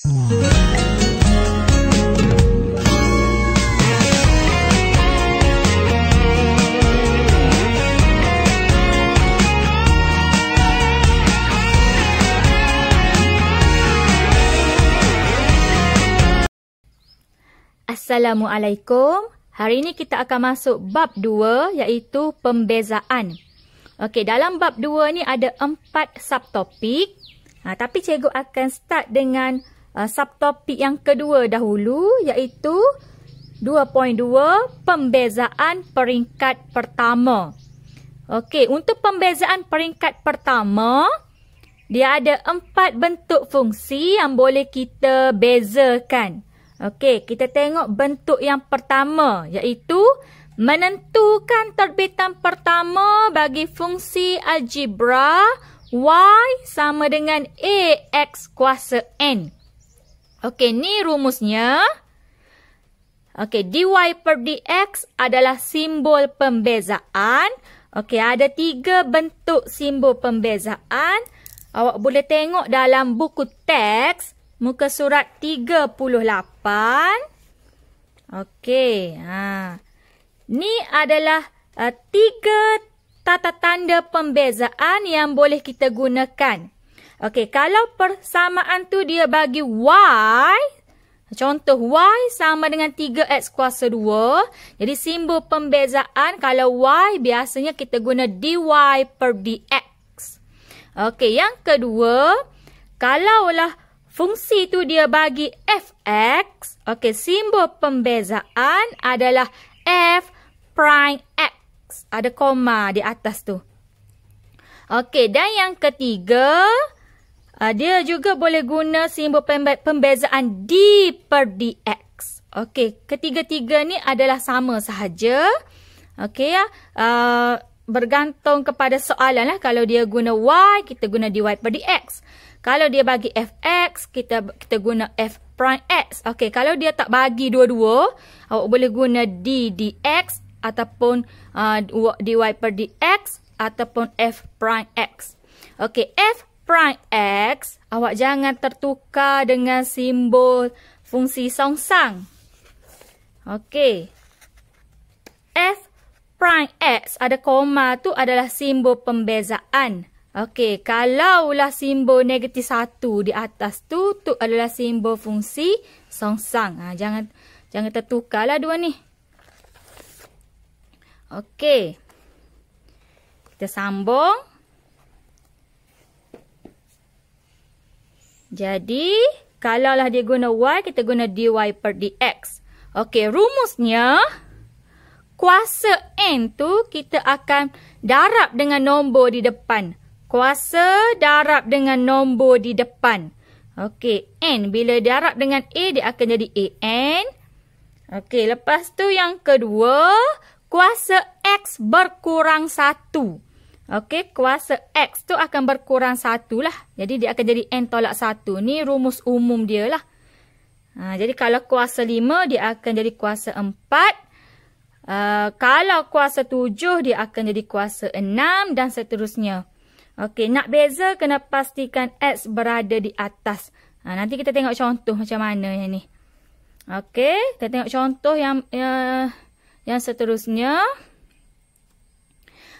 Assalamualaikum. Hari ini kita akan masuk bab 2 iaitu pembezaan. Okey, dalam bab 2 ni ada 4 subtopik. Tapi cikgu akan start dengan subtopik yang kedua dahulu iaitu 2.2 pembezaan peringkat pertama. Okey, untuk pembezaan peringkat pertama dia ada 4 bentuk fungsi yang boleh kita bezakan. Okey, kita tengok bentuk yang pertama iaitu menentukan terbitan pertama bagi fungsi algebra y sama dengan ax kuasa n. Okey, ni rumusnya. Okey, dy per dx adalah simbol pembezaan. Okey, ada 3 bentuk simbol pembezaan. Awak boleh tengok dalam buku teks muka surat 38. Okey. Ni adalah 3 tata tanda pembezaan yang boleh kita gunakan. Okey, kalau persamaan tu dia bagi y, contoh y sama dengan 3x kuasa 2. Jadi simbol pembezaan kalau y biasanya kita guna dy per dx. Okey, yang kedua, kalaulah fungsi tu dia bagi fx, okey, simbol pembezaan adalah f prime x. Ada koma di atas tu. Okey, dan yang ketiga, dia juga boleh guna simbol pembezaan d per dx. Okey, ketiga-tiga ni adalah sama sahaja. Okey ya, bergantung kepada soalan lah. Kalau dia guna y, kita guna dy per dx. Kalau dia bagi fx, kita guna f prime x. Okey, kalau dia tak bagi dua-dua, awak boleh guna d dx ataupun dy per dx ataupun f prime x. Okey, f prime x, awak jangan tertukar dengan simbol fungsi songsang. Okey. F prime x ada koma tu adalah simbol pembezaan. Okey, kalaulah simbol negatif 1 di atas tu adalah simbol fungsi songsang. Jangan tertukarlah dua ni. Okey. Kita sambung. Jadi, kalaulah dia guna y, kita guna dy per dx. Okey, rumusnya kuasa n tu kita akan darab dengan nombor di depan. Kuasa darab dengan nombor di depan. Okey, n bila darab dengan a dia akan jadi an. Okey, lepas tu yang kedua, kuasa x berkurang 1. Okey, kuasa x tu akan berkurang 1 lah. Jadi dia akan jadi n tolak 1. Ni rumus umum dia lah. Jadi kalau kuasa 5 dia akan jadi kuasa 4. Kalau kuasa 7 dia akan jadi kuasa 6 dan seterusnya. Okey, nak beza kena pastikan x berada di atas. Nanti kita tengok contoh macam mana yang ni. Okey, kita tengok contoh yang seterusnya.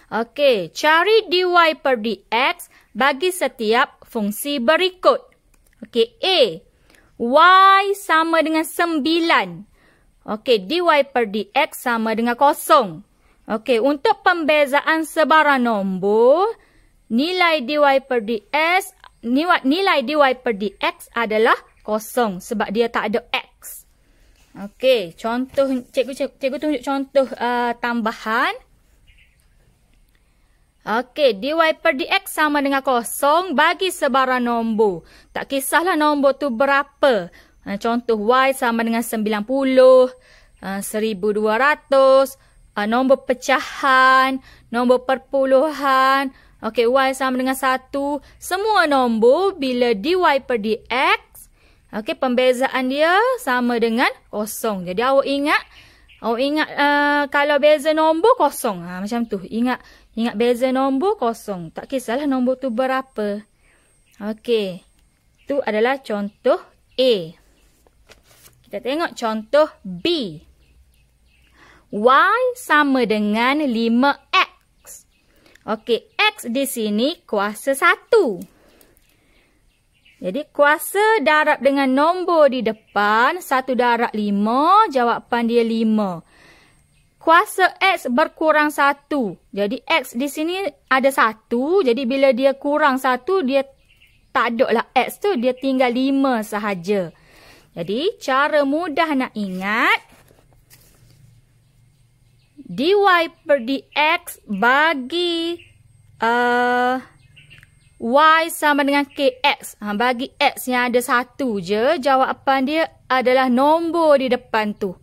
Okey, cari dy per dx bagi setiap fungsi berikut. Okey, a. Y sama dengan 9. Okey, dy per dx sama dengan 0. Okey, untuk pembezaan sebarang nombor, nilai dy per dx adalah 0 sebab dia tak ada x. Okey, contoh cikgu tunjuk contoh tambahan. Okey, dy per dx sama dengan 0 bagi sebarang nombor. Tak kisahlah nombor tu berapa. Contoh y sama dengan 90, 1200, nombor pecahan, nombor perpuluhan. Okey, y sama dengan 1. Semua nombor bila dy per dx, okey, pembezaan dia sama dengan 0. Jadi awak ingat kalau beza nombor 0. Macam tu. Ingat beza nombor 0. Tak kisahlah nombor tu berapa. Okey. Tu adalah contoh A. Kita tengok contoh B. Y sama dengan 5X. Okey, X di sini kuasa 1. Jadi kuasa darab dengan nombor di depan, 1 darab 5, jawapan dia 5. Kuasa X berkurang 1. Jadi X di sini ada 1. Jadi bila dia kurang 1, dia tak ada lah X tu. Dia tinggal 5 sahaja. Jadi cara mudah nak ingat, dy per dx bagi y sama dengan kx. Bagi x yang ada 1 je, jawapan dia adalah nombor di depan tu.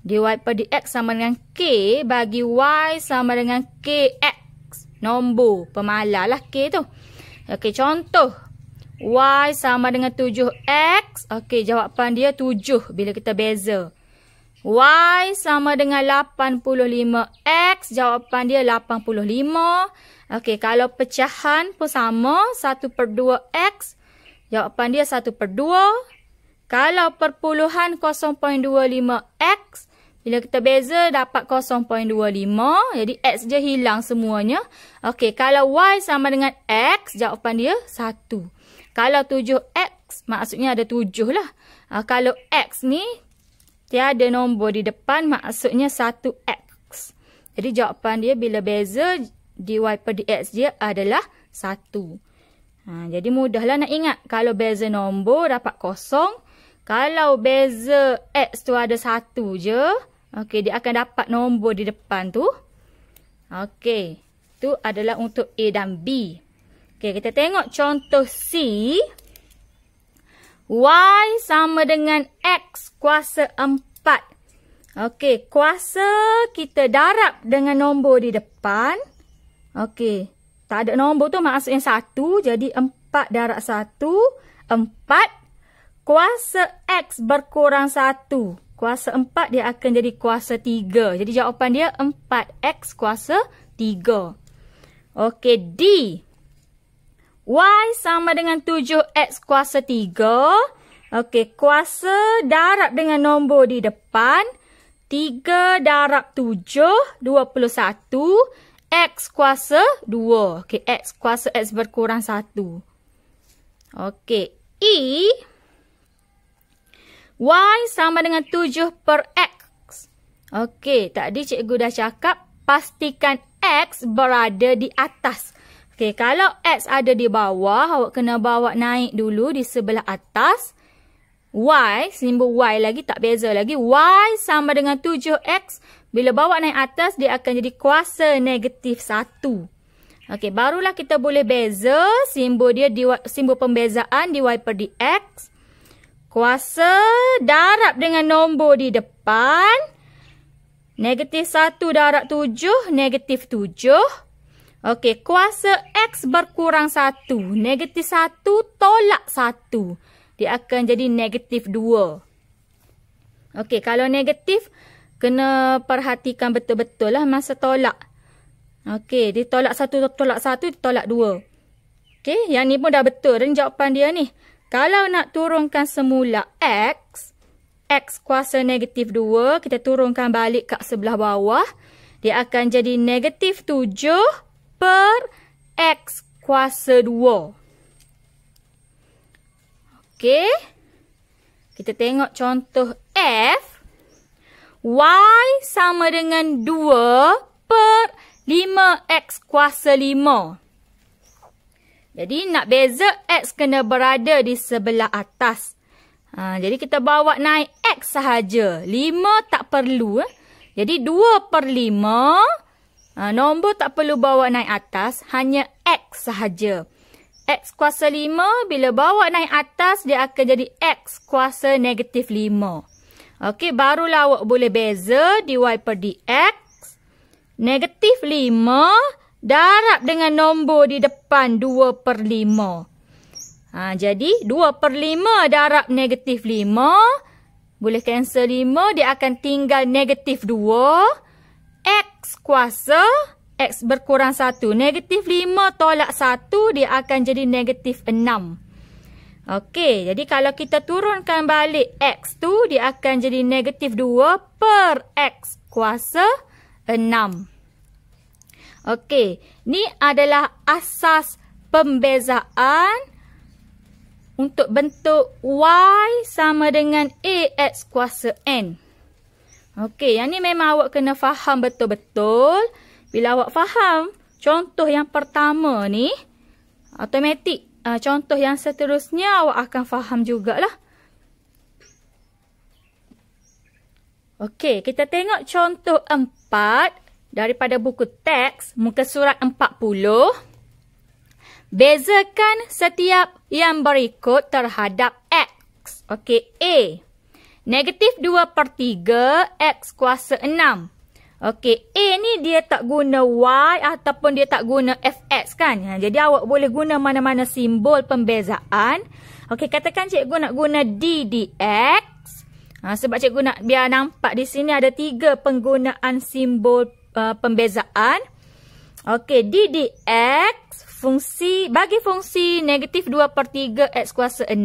Dy per dx sama dengan k bagi y sama dengan kx. Nombor pemalar lah k tu. Okey, contoh. Y sama dengan 7x. Okey, jawapan dia 7 bila kita beza. Y sama dengan 85x. Jawapan dia 85. Okey, kalau pecahan pun sama. 1/2x. Jawapan dia 1/2. Kalau perpuluhan 0.25x. Bila kita beza dapat 0.25. Jadi x je hilang semuanya. Okey, kalau y sama dengan x. Jawapan dia 1. Kalau 7x maksudnya ada 7 lah. Kalau x ni tiada nombor di depan, maksudnya 1x. Jadi jawapan dia bila beza dy per dx dia adalah 1. Jadi mudahlah nak ingat. Kalau beza nombor dapat 0. Kalau beza x tu ada 1 je, okey, dia akan dapat nombor di depan tu. Okey, tu adalah untuk A dan B. Okey, kita tengok contoh C. Y sama dengan X kuasa 4. Okey, kuasa kita darab dengan nombor di depan. Okey, tak ada nombor tu maksudnya 1. Jadi 4 darab 1, 4. Kuasa X berkurang 1. Kuasa 4 dia akan jadi kuasa 3. Jadi jawapan dia 4X kuasa 3. Okey, D. Y sama dengan 7X kuasa 3. Okey, kuasa darab dengan nombor di depan. 3 darab 7, 21. X kuasa 2. Okey, X kuasa X berkurang 1. Okey, E. Y sama dengan 7/X. Okey, tadi cikgu dah cakap pastikan X berada di atas. Okey, kalau X ada di bawah, awak kena bawa naik dulu di sebelah atas. Y, simbol Y lagi, tak beza lagi. Y sama dengan 7X. Bila bawa naik atas, dia akan jadi kuasa negatif 1. Okey, barulah kita boleh beza simbol dia, simbol pembezaan dy per dx. Kuasa darab dengan nombor di depan. Negatif 1 darab 7, negatif 7. Okey, kuasa X berkurang 1. Negatif 1 tolak 1. Dia akan jadi negatif 2. Okey, kalau negatif, kena perhatikan betul-betul lah masa tolak. Okey, dia tolak 1, tolak 1, tolak 2. Okey, yang ni pun dah betul dan jawapan dia ni. Kalau nak turunkan semula X, X kuasa negatif 2, kita turunkan balik kat sebelah bawah. Dia akan jadi negatif 7 per X kuasa 2. Okey. Kita tengok contoh F. Y sama dengan 2 per 5X kuasa 5. Jadi nak beza X kena berada di sebelah atas. Jadi kita bawa naik X sahaja. 5 tak perlu. Jadi 2 per 5. Nombor tak perlu bawa naik atas, hanya X sahaja. X kuasa 5, bila bawa naik atas, dia akan jadi X kuasa negatif 5. Okey, barulah awak boleh beza dy per dx. Negatif 5 darab dengan nombor di depan 2 per 5. Jadi 2 per 5 darab negatif 5. Boleh cancel 5, dia akan tinggal negatif 2. X kuasa, X berkurang 1. Negatif 5 tolak 1, dia akan jadi negatif 6. Okey, jadi kalau kita turunkan balik X tu, dia akan jadi negatif 2 per X kuasa 6. Okey, ni adalah asas pembezaan untuk bentuk Y sama dengan AX kuasa N. Okey, yang ni memang awak kena faham betul-betul. Bila awak faham contoh yang pertama ni, automatik contoh yang seterusnya awak akan faham jugalah. Okey, kita tengok contoh 4 daripada buku teks muka surat 40. Bezakan setiap yang berikut terhadap X. Okey, A. Negatif 2 per 3 X kuasa 6. Okey, A ni dia tak guna Y ataupun dia tak guna Fx kan. Jadi awak boleh guna mana-mana simbol pembezaan. Okey, katakan cikgu nak guna D dx. Sebab cikgu nak biar nampak di sini ada 3 penggunaan simbol pembezaan. Okey, D dx bagi fungsi negatif 2 per 3 X kuasa 6.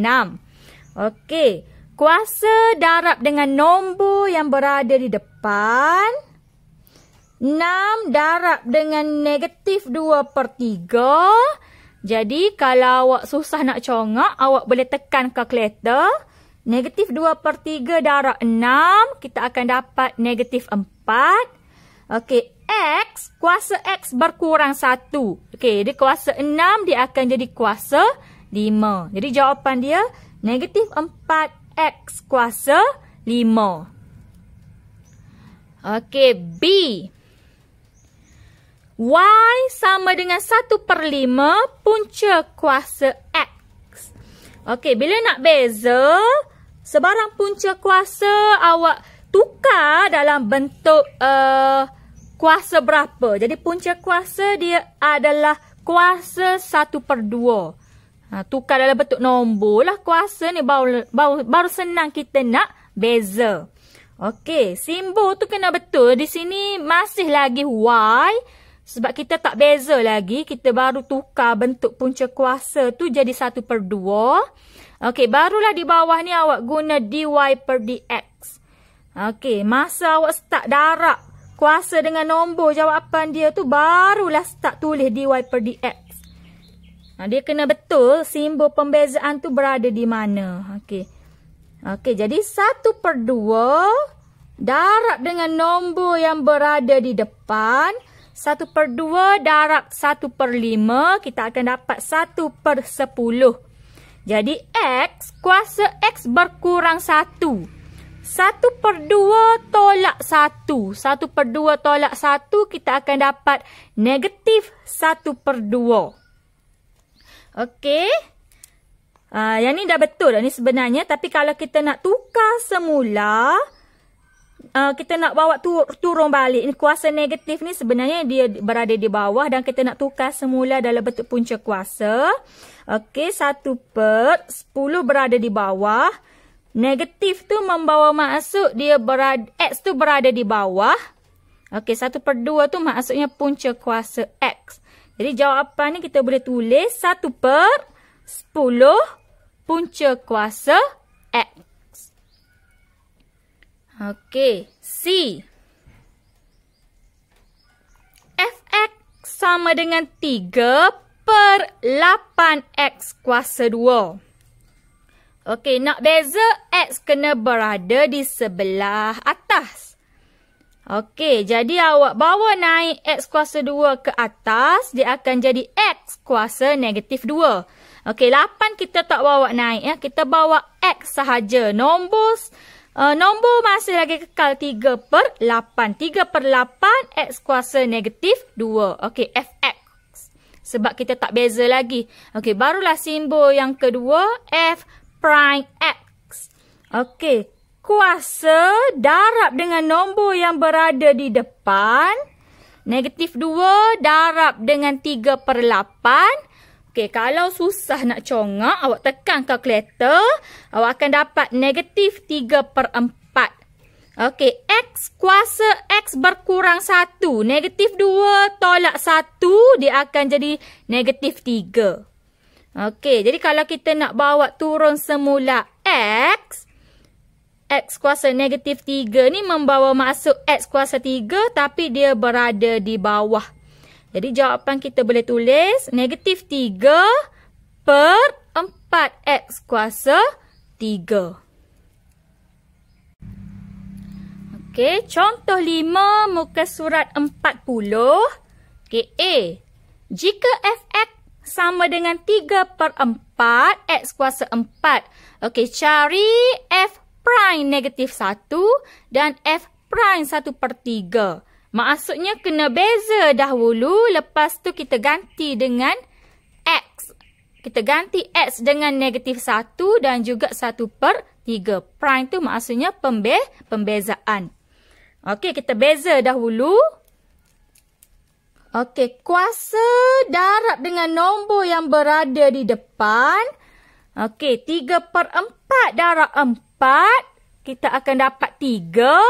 Okey, kuasa darab dengan nombor yang berada di depan. 6 darab dengan negatif 2 per 3. Jadi, kalau awak susah nak congak, awak boleh tekan kalkulator. Negatif 2 per 3 darab 6, kita akan dapat negatif 4. Okey, X, kuasa X berkurang 1. Okey, jadi kuasa 6, dia akan jadi kuasa 5. Jadi, jawapan dia negatif 4X kuasa 5. Okey, B. Y sama dengan 1/5 punca kuasa X. Okey, bila nak beza, sebarang punca kuasa awak tukar dalam bentuk kuasa berapa. Jadi punca kuasa dia adalah kuasa 1/2. Tukar dalam bentuk nombor lah kuasa ni, baru senang kita nak beza. Okey, simbol tu kena betul. Di sini masih lagi Y. Sebab kita tak beza lagi, kita baru tukar bentuk punca kuasa tu jadi 1/2. Okey, barulah di bawah ni awak guna dy per dx. Okey, masa awak start darab kuasa dengan nombor jawapan dia tu, barulah start tulis dy per dx. Dia kena betul simbol pembezaan tu berada di mana. Okey. Okey, jadi 1/2 darab dengan nombor yang berada di depan. 1/2 darab 1/5, kita akan dapat 1/10. Jadi X, kuasa X berkurang 1. 1/2 tolak 1. 1/2 tolak 1, kita akan dapat negatif 1/2. Okey. Yang ni dah betul dah ni sebenarnya. Tapi kalau kita nak tukar semula, kita nak bawa turun balik. Ini kuasa negatif ni sebenarnya dia berada di bawah. Dan kita nak tukar semula dalam bentuk punca kuasa. Okey, 1/10 berada di bawah. Negatif tu membawa maksud dia X tu berada di bawah. Okey, 1/2 tu maksudnya punca kuasa X. Jadi jawapan ni kita boleh tulis 1/10 punca kuasa X. Okey, C. Fx sama dengan 3/8x kuasa 2. Okey, nak beza X kena berada di sebelah atas. Okey, jadi awak bawa naik X kuasa 2 ke atas, dia akan jadi X kuasa negatif 2. Okey, 8 kita tak bawa naik ya. Kita bawa X sahaja. Nombor masih lagi kekal 3/8. 3/8 X kuasa negatif 2. Okey, Fx. Sebab kita tak beza lagi. Okey, barulah simbol yang kedua, F prime X. Okey, kuasa darab dengan nombor yang berada di depan. Negatif 2 darab dengan 3/8. Okey, kalau susah nak congak, awak tekan kalkulator. Awak akan dapat negatif 3/4. Okey, X kuasa X berkurang 1. Negatif 2 tolak 1, dia akan jadi negatif 3. Okey, jadi kalau kita nak bawa turun semula X kuasa negatif 3 ni membawa masuk X kuasa 3 tapi dia berada di bawah. Jadi jawapan kita boleh tulis negatif 3 per 4X kuasa 3. Okey, contoh 5 muka surat 40. Okey, A. Jika Fx sama dengan 3 per 4 X kuasa 4. Okey, cari F prime negatif 1 dan F prime 1 per 3. Maksudnya kena beza dahulu, lepas tu kita ganti dengan X. Kita ganti X dengan negatif 1 dan juga 1 per 3. Prime tu maksudnya pembezaan. Okey, kita beza dahulu. Okey, kuasa darab dengan nombor yang berada di depan. Okey, 3 per 4 darab 4. Kita akan dapat 3.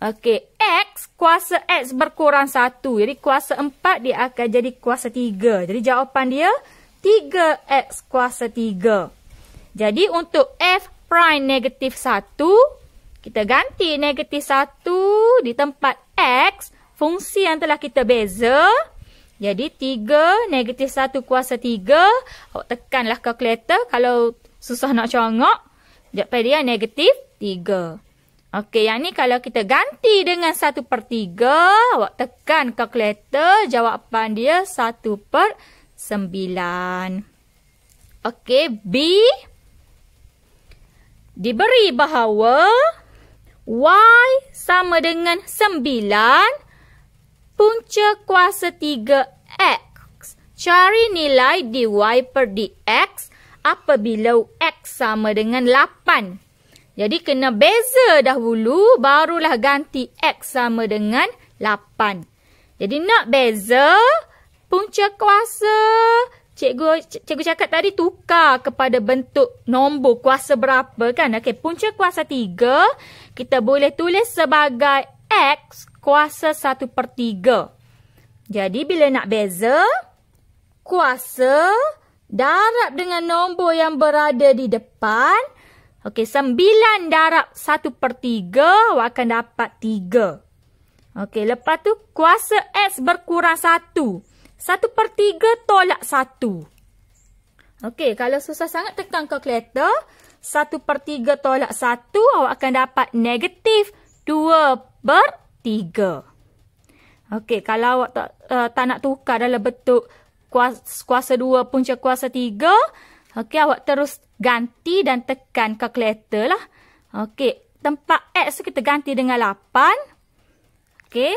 Okey, X, kuasa X berkurang 1. Jadi kuasa 4 dia akan jadi kuasa 3. Jadi jawapan dia 3X kuasa 3. Jadi untuk F prime negatif 1, kita ganti negatif 1 di tempat X, fungsi yang telah kita beza. Jadi 3 negatif 1 kuasa 3. Awak tekanlah kalkulator kalau susah nak congok. Jawapan dia negatif 3. Okey, yang ni kalau kita ganti dengan 1 per 3, awak tekan kalkulator, jawapan dia 1 per 9. Okey, B. Diberi bahawa Y sama dengan 9 punca kuasa 3X. Cari nilai dy per dx apabila X sama dengan 8. Jadi kena beza dahulu, barulah ganti X sama dengan 8. Jadi nak beza, punca kuasa, cikgu cakap tadi tukar kepada bentuk nombor kuasa berapa kan? Okey, punca kuasa 3, kita boleh tulis sebagai X kuasa 1 per 3. Jadi bila nak beza, kuasa darab dengan nombor yang berada di depan. Okey, 9 darab 1 per 3, awak akan dapat 3. Okey, lepas tu kuasa X berkurang 1. 1 per 3 tolak 1. Okey, kalau susah sangat tekan kalkulator. 1 per 3 tolak 1, awak akan dapat negatif 2 per 3. Okey, kalau awak tak nak tukar dalam bentuk kuasa 2 punca kuasa 3, okey, awak terus ganti dan tekan kalkulator lah. Okey, tempat X kita ganti dengan 8. Okey,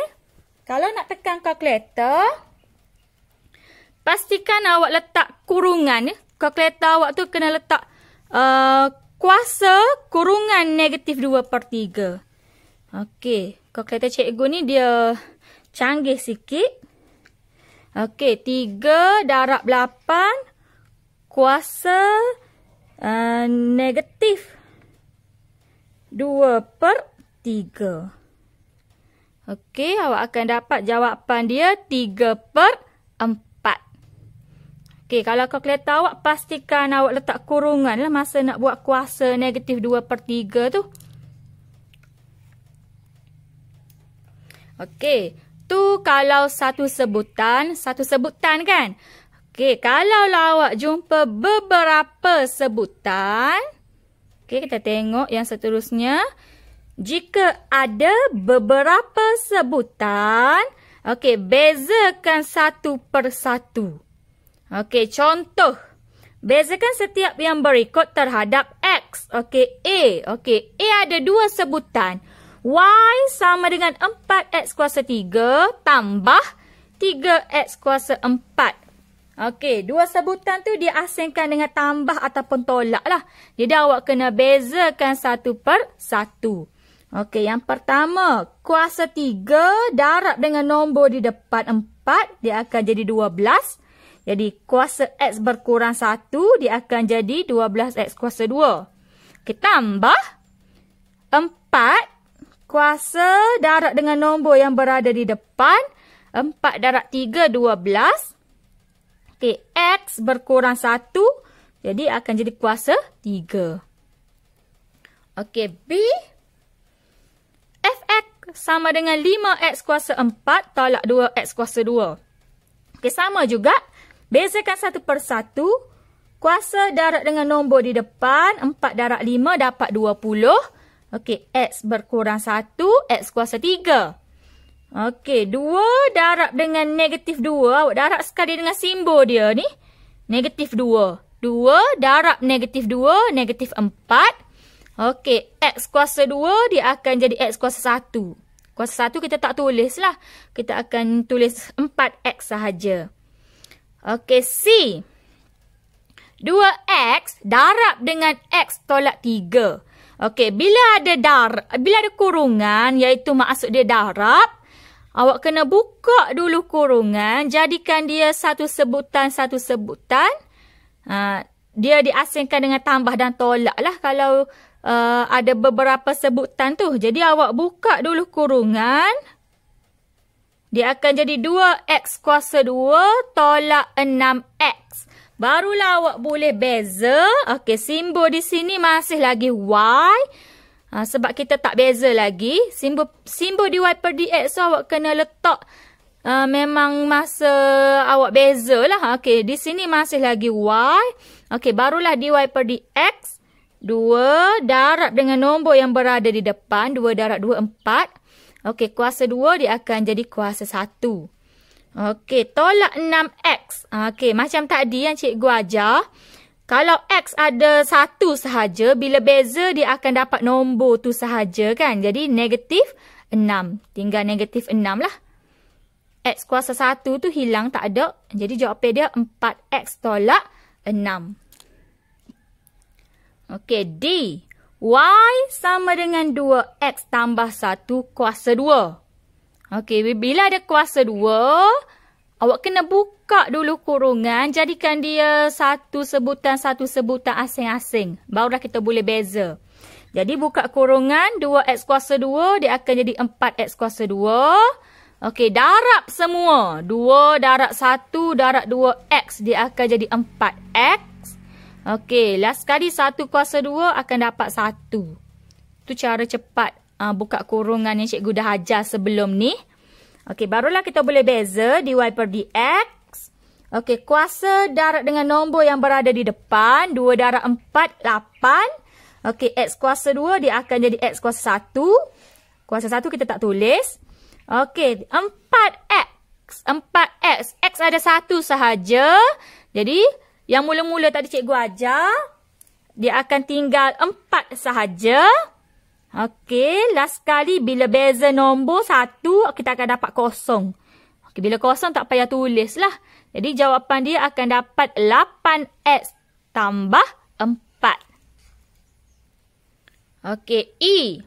kalau nak tekan kalkulator, pastikan awak letak kurungan. Kalkulator awak tu kena letak kuasa kurungan negatif 2 per 3. Okey, kalkulator cikgu ni dia canggih sikit. Okey, 3 darab 8 kuasa negatif 2 per 3. Okey, awak akan dapat jawapan dia 3 per 4. Okey, kalau kalkulator awak pastikan awak letak kurungan lah masa nak buat kuasa negatif 2 per 3 tu. Okey, tu kalau satu sebutan kan. Okey, kalau awak jumpa beberapa sebutan. Okey, kita tengok yang seterusnya. Jika ada beberapa sebutan, okey, bezakan 1 per 1. Okey, contoh. Bezakan setiap yang berikut terhadap X. Okey, A. Okey, A ada 2 sebutan. Y sama dengan 4X kuasa 3 tambah 3X kuasa 4. Okey, 2 sebutan tu dia asingkan dengan tambah ataupun tolak lah. Jadi awak kena bezakan 1 per 1. Okey, yang pertama, kuasa 3 darab dengan nombor di depan 4, dia akan jadi 12. Jadi kuasa X berkurang 1, dia akan jadi 12X kuasa 2. Okey, tambah 4. Kuasa darab dengan nombor yang berada di depan. 4 darab 3, 12. Okey, X berkurang 1. Jadi akan jadi kuasa 3. Okey, B. Fx sama dengan 5x kuasa 4 tolak 2x kuasa 2. Okey, sama juga. Bezakan satu per satu. Kuasa darab dengan nombor di depan. 4 darab 5 dapat 20. Okey, x berkurang 1. X kuasa 3. Okey, 2 darab dengan negatif 2. Awak darab sekali dengan simbol dia ni. Negatif 2. 2 darab negatif 2. Negatif 4. Okey, x kuasa 2 dia akan jadi x kuasa 1. Kuasa 1 kita tak tulis lah. Kita akan tulis 4x sahaja. Okey, C. 2x darab dengan x tolak 3. Okey, bila ada kurungan, iaitu maksud dia darab, awak kena buka dulu kurungan, jadikan dia satu sebutan. Dia diasingkan dengan tambah dan tolak lah kalau ada beberapa sebutan tu. Jadi awak buka dulu kurungan. Dia akan jadi 2x kuasa 2 tolak 6x. Barulah awak boleh beza. Okey, simbol di sini masih lagi y. Sebab kita tak beza lagi. Simbol dy per dx so awak kena letak memang masa awak beza lah. Okey, di sini masih lagi y. Okey, barulah dy per dx. 2 darab dengan nombor yang berada di depan. 2 darab 2, 4. Okey, kuasa 2 dia akan jadi kuasa 1. Okey, tolak 6x. Okey, macam tadi yang cikgu ajar. Kalau x ada 1 sahaja, bila beza dia akan dapat nombor tu sahaja kan. Jadi negatif 6. Tinggal negatif 6 lah. X kuasa 1 tu hilang, tak ada. Jadi jawapan dia 4x tolak 6. Okey, D. Y sama dengan 2x tambah 1 kuasa 2. Okey, bila ada kuasa 2, awak kena buka dulu kurungan. Jadikan dia satu sebutan asing-asing. Barulah kita boleh beza. Jadi buka kurungan, 2x kuasa 2, dia akan jadi 4x kuasa 2. Okey, darab semua. 2 darab 1 darab 2x, dia akan jadi 4x. Okey, last sekali 1 kuasa 2 akan dapat 1. Itu cara cepat buka kurungan yang cikgu dah ajar sebelum ni. Okey, barulah kita boleh beza dy per dx. Okey, kuasa darab dengan nombor yang berada di depan. 2 darab 4, 8. Okey, x kuasa 2 dia akan jadi x kuasa 1. Kuasa 1 kita tak tulis. Okey, 4x. 4x. X ada 1 sahaja. Jadi yang mula-mula tadi cikgu ajar, dia akan tinggal 4 sahaja. Okey, last kali bila beza nombor 1, kita akan dapat kosong. Okey, bila kosong tak payah tulis lah. Jadi jawapan dia akan dapat 8x tambah 4. Okey, E.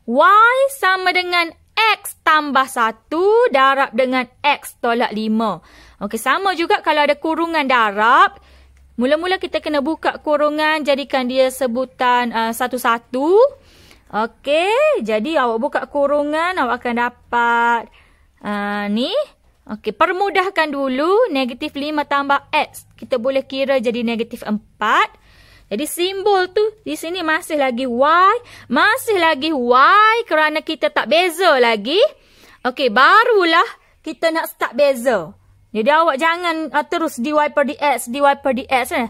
Y sama dengan x tambah 1 darab dengan x tolak 5. Okey, sama juga kalau ada kurungan darab. Mula-mula kita kena buka kurungan, jadikan dia sebutan satu-satu. Okey, jadi awak buka kurungan, awak akan dapat ni. Okey, permudahkan dulu. Negatif 5 tambah x. Kita boleh kira jadi negatif 4. Jadi simbol tu di sini masih lagi y. Masih lagi y kerana kita tak beza lagi. Okey, barulah kita nak start beza. Jadi awak jangan terus dy per dx, dy per dx.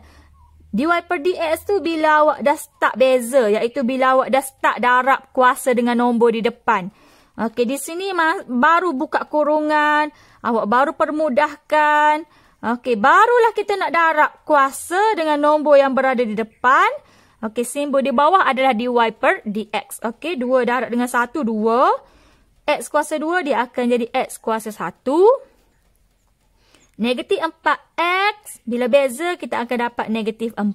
Dy per dx tu bila awak dah start beza. Iaitu bila awak dah start darab kuasa dengan nombor di depan. Okey, di sini baru buka kurungan. Awak baru permudahkan. Okey, barulah kita nak darab kuasa dengan nombor yang berada di depan. Okey, simbol di bawah adalah dy per dx. Okey, 2 darab dengan 1, 2. X kuasa 2 dia akan jadi x kuasa 1. Negatif 4x. Bila beza, kita akan dapat negatif 4.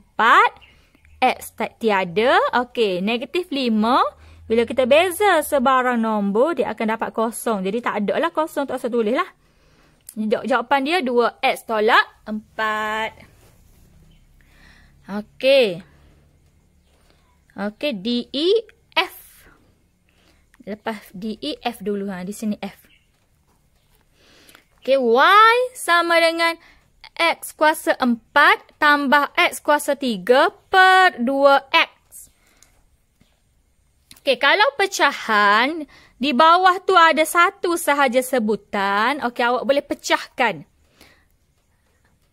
X tak tiada. Okey, negatif 5. Bila kita beza sebarang nombor, dia akan dapat kosong. Jadi tak ada lah kosong, tak usah tulis lah. Jawapan dia 2x tolak 4. Okey. Okey, DEF. Lepas DEF dulu. Di sini F. Okey, Y sama dengan X kuasa 4 tambah X kuasa 3 per 2X. Okey, kalau pecahan, di bawah tu ada satu sahaja sebutan. Okey, awak boleh pecahkan.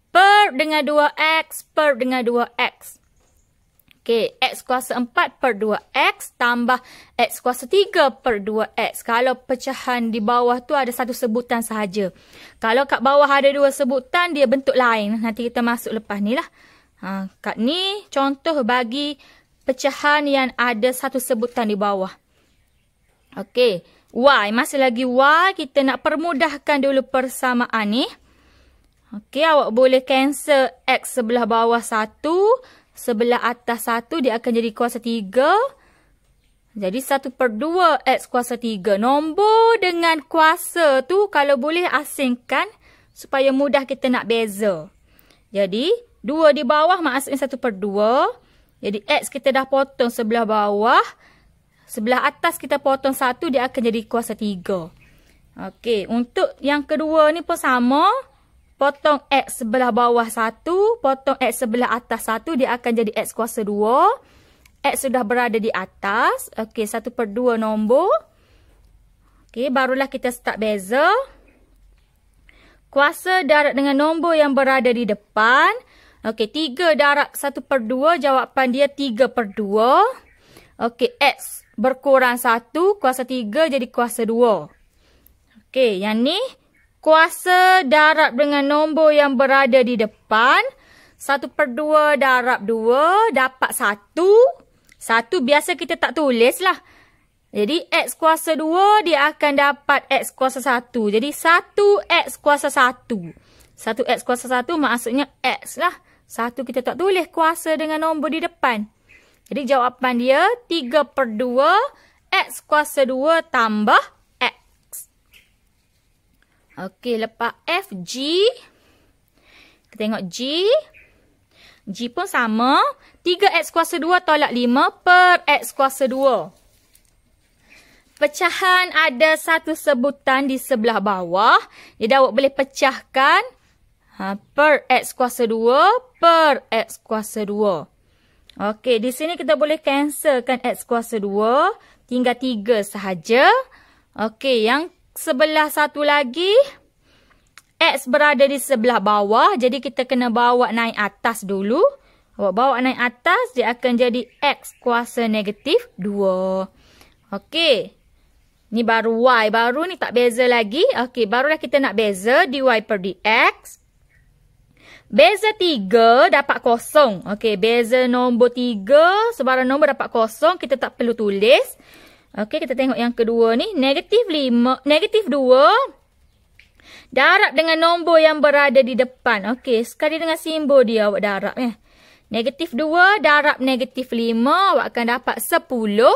Per dengan 2X, per dengan 2X. Okey, X kuasa 4 per 2X tambah X kuasa 3 per 2X. Kalau pecahan di bawah tu ada satu sebutan sahaja. Kalau kat bawah ada dua sebutan, dia bentuk lain. Nanti kita masuk lepas ni lah. Kat ni contoh bagi pecahan yang ada satu sebutan di bawah. Okey, Y. Masih lagi Y. Kita nak permudahkan dulu persamaan ni. Okey, awak boleh cancel X sebelah bawah 1. Sebelah atas 1 dia akan jadi kuasa 3. Jadi 1 per 2 X kuasa 3. Nombor dengan kuasa tu kalau boleh asingkan supaya mudah kita nak beza. Jadi 2 di bawah maksudnya 1 per 2. Jadi X kita dah potong sebelah bawah. Sebelah atas kita potong 1, dia akan jadi kuasa 3. Okey, untuk yang kedua ni pun sama. Potong X sebelah bawah 1, potong X sebelah atas 1, dia akan jadi X kuasa 2. X sudah berada di atas. Okey, 1 per 2 nombor. Okey, barulah kita start beza. Kuasa darab dengan nombor yang berada di depan. Okey, 3 darab 1 per 2, jawapan dia 3 per 2. Okey, X berkurang 1, kuasa 3 jadi kuasa 2. Okey, yang ni kuasa darab dengan nombor yang berada di depan. 1 per 2 darab 2, dapat 1. 1 biasa kita tak tulis lah. Jadi, X kuasa 2, dia akan dapat X kuasa 1. Jadi, 1X kuasa 1. 1X kuasa 1 maksudnya X lah. 1 kita tak tulis kuasa dengan nombor di depan. Jadi jawapan dia 3 per 2 X kuasa 2 tambah X. Okey, lepas F, G. Kita tengok G. G pun sama. 3X kuasa 2 tolak 5 per X kuasa 2. Pecahan ada satu sebutan di sebelah bawah. Jadi awak boleh pecahkan per X kuasa 2 per X kuasa 2. Okey, di sini kita boleh cancelkan X kuasa 2. Tinggal 3 sahaja. Okey, yang sebelah satu lagi. X berada di sebelah bawah. Jadi kita kena bawa naik atas dulu. Awak bawa naik atas, dia akan jadi X kuasa negatif 2. Okey. Ni baru Y. Baru ni tak beza lagi. Okey, barulah kita nak beza dy per dx. Beza 3 dapat kosong. Okey, beza nombor 3, sebarang nombor dapat kosong. Kita tak perlu tulis. Okey, kita tengok yang kedua ni. Negatif 5, negatif 2. Darab dengan nombor yang berada di depan. Okey, sekali dengan simbol dia awak darab. Negatif 2 darab negatif 5. Awak akan dapat 10.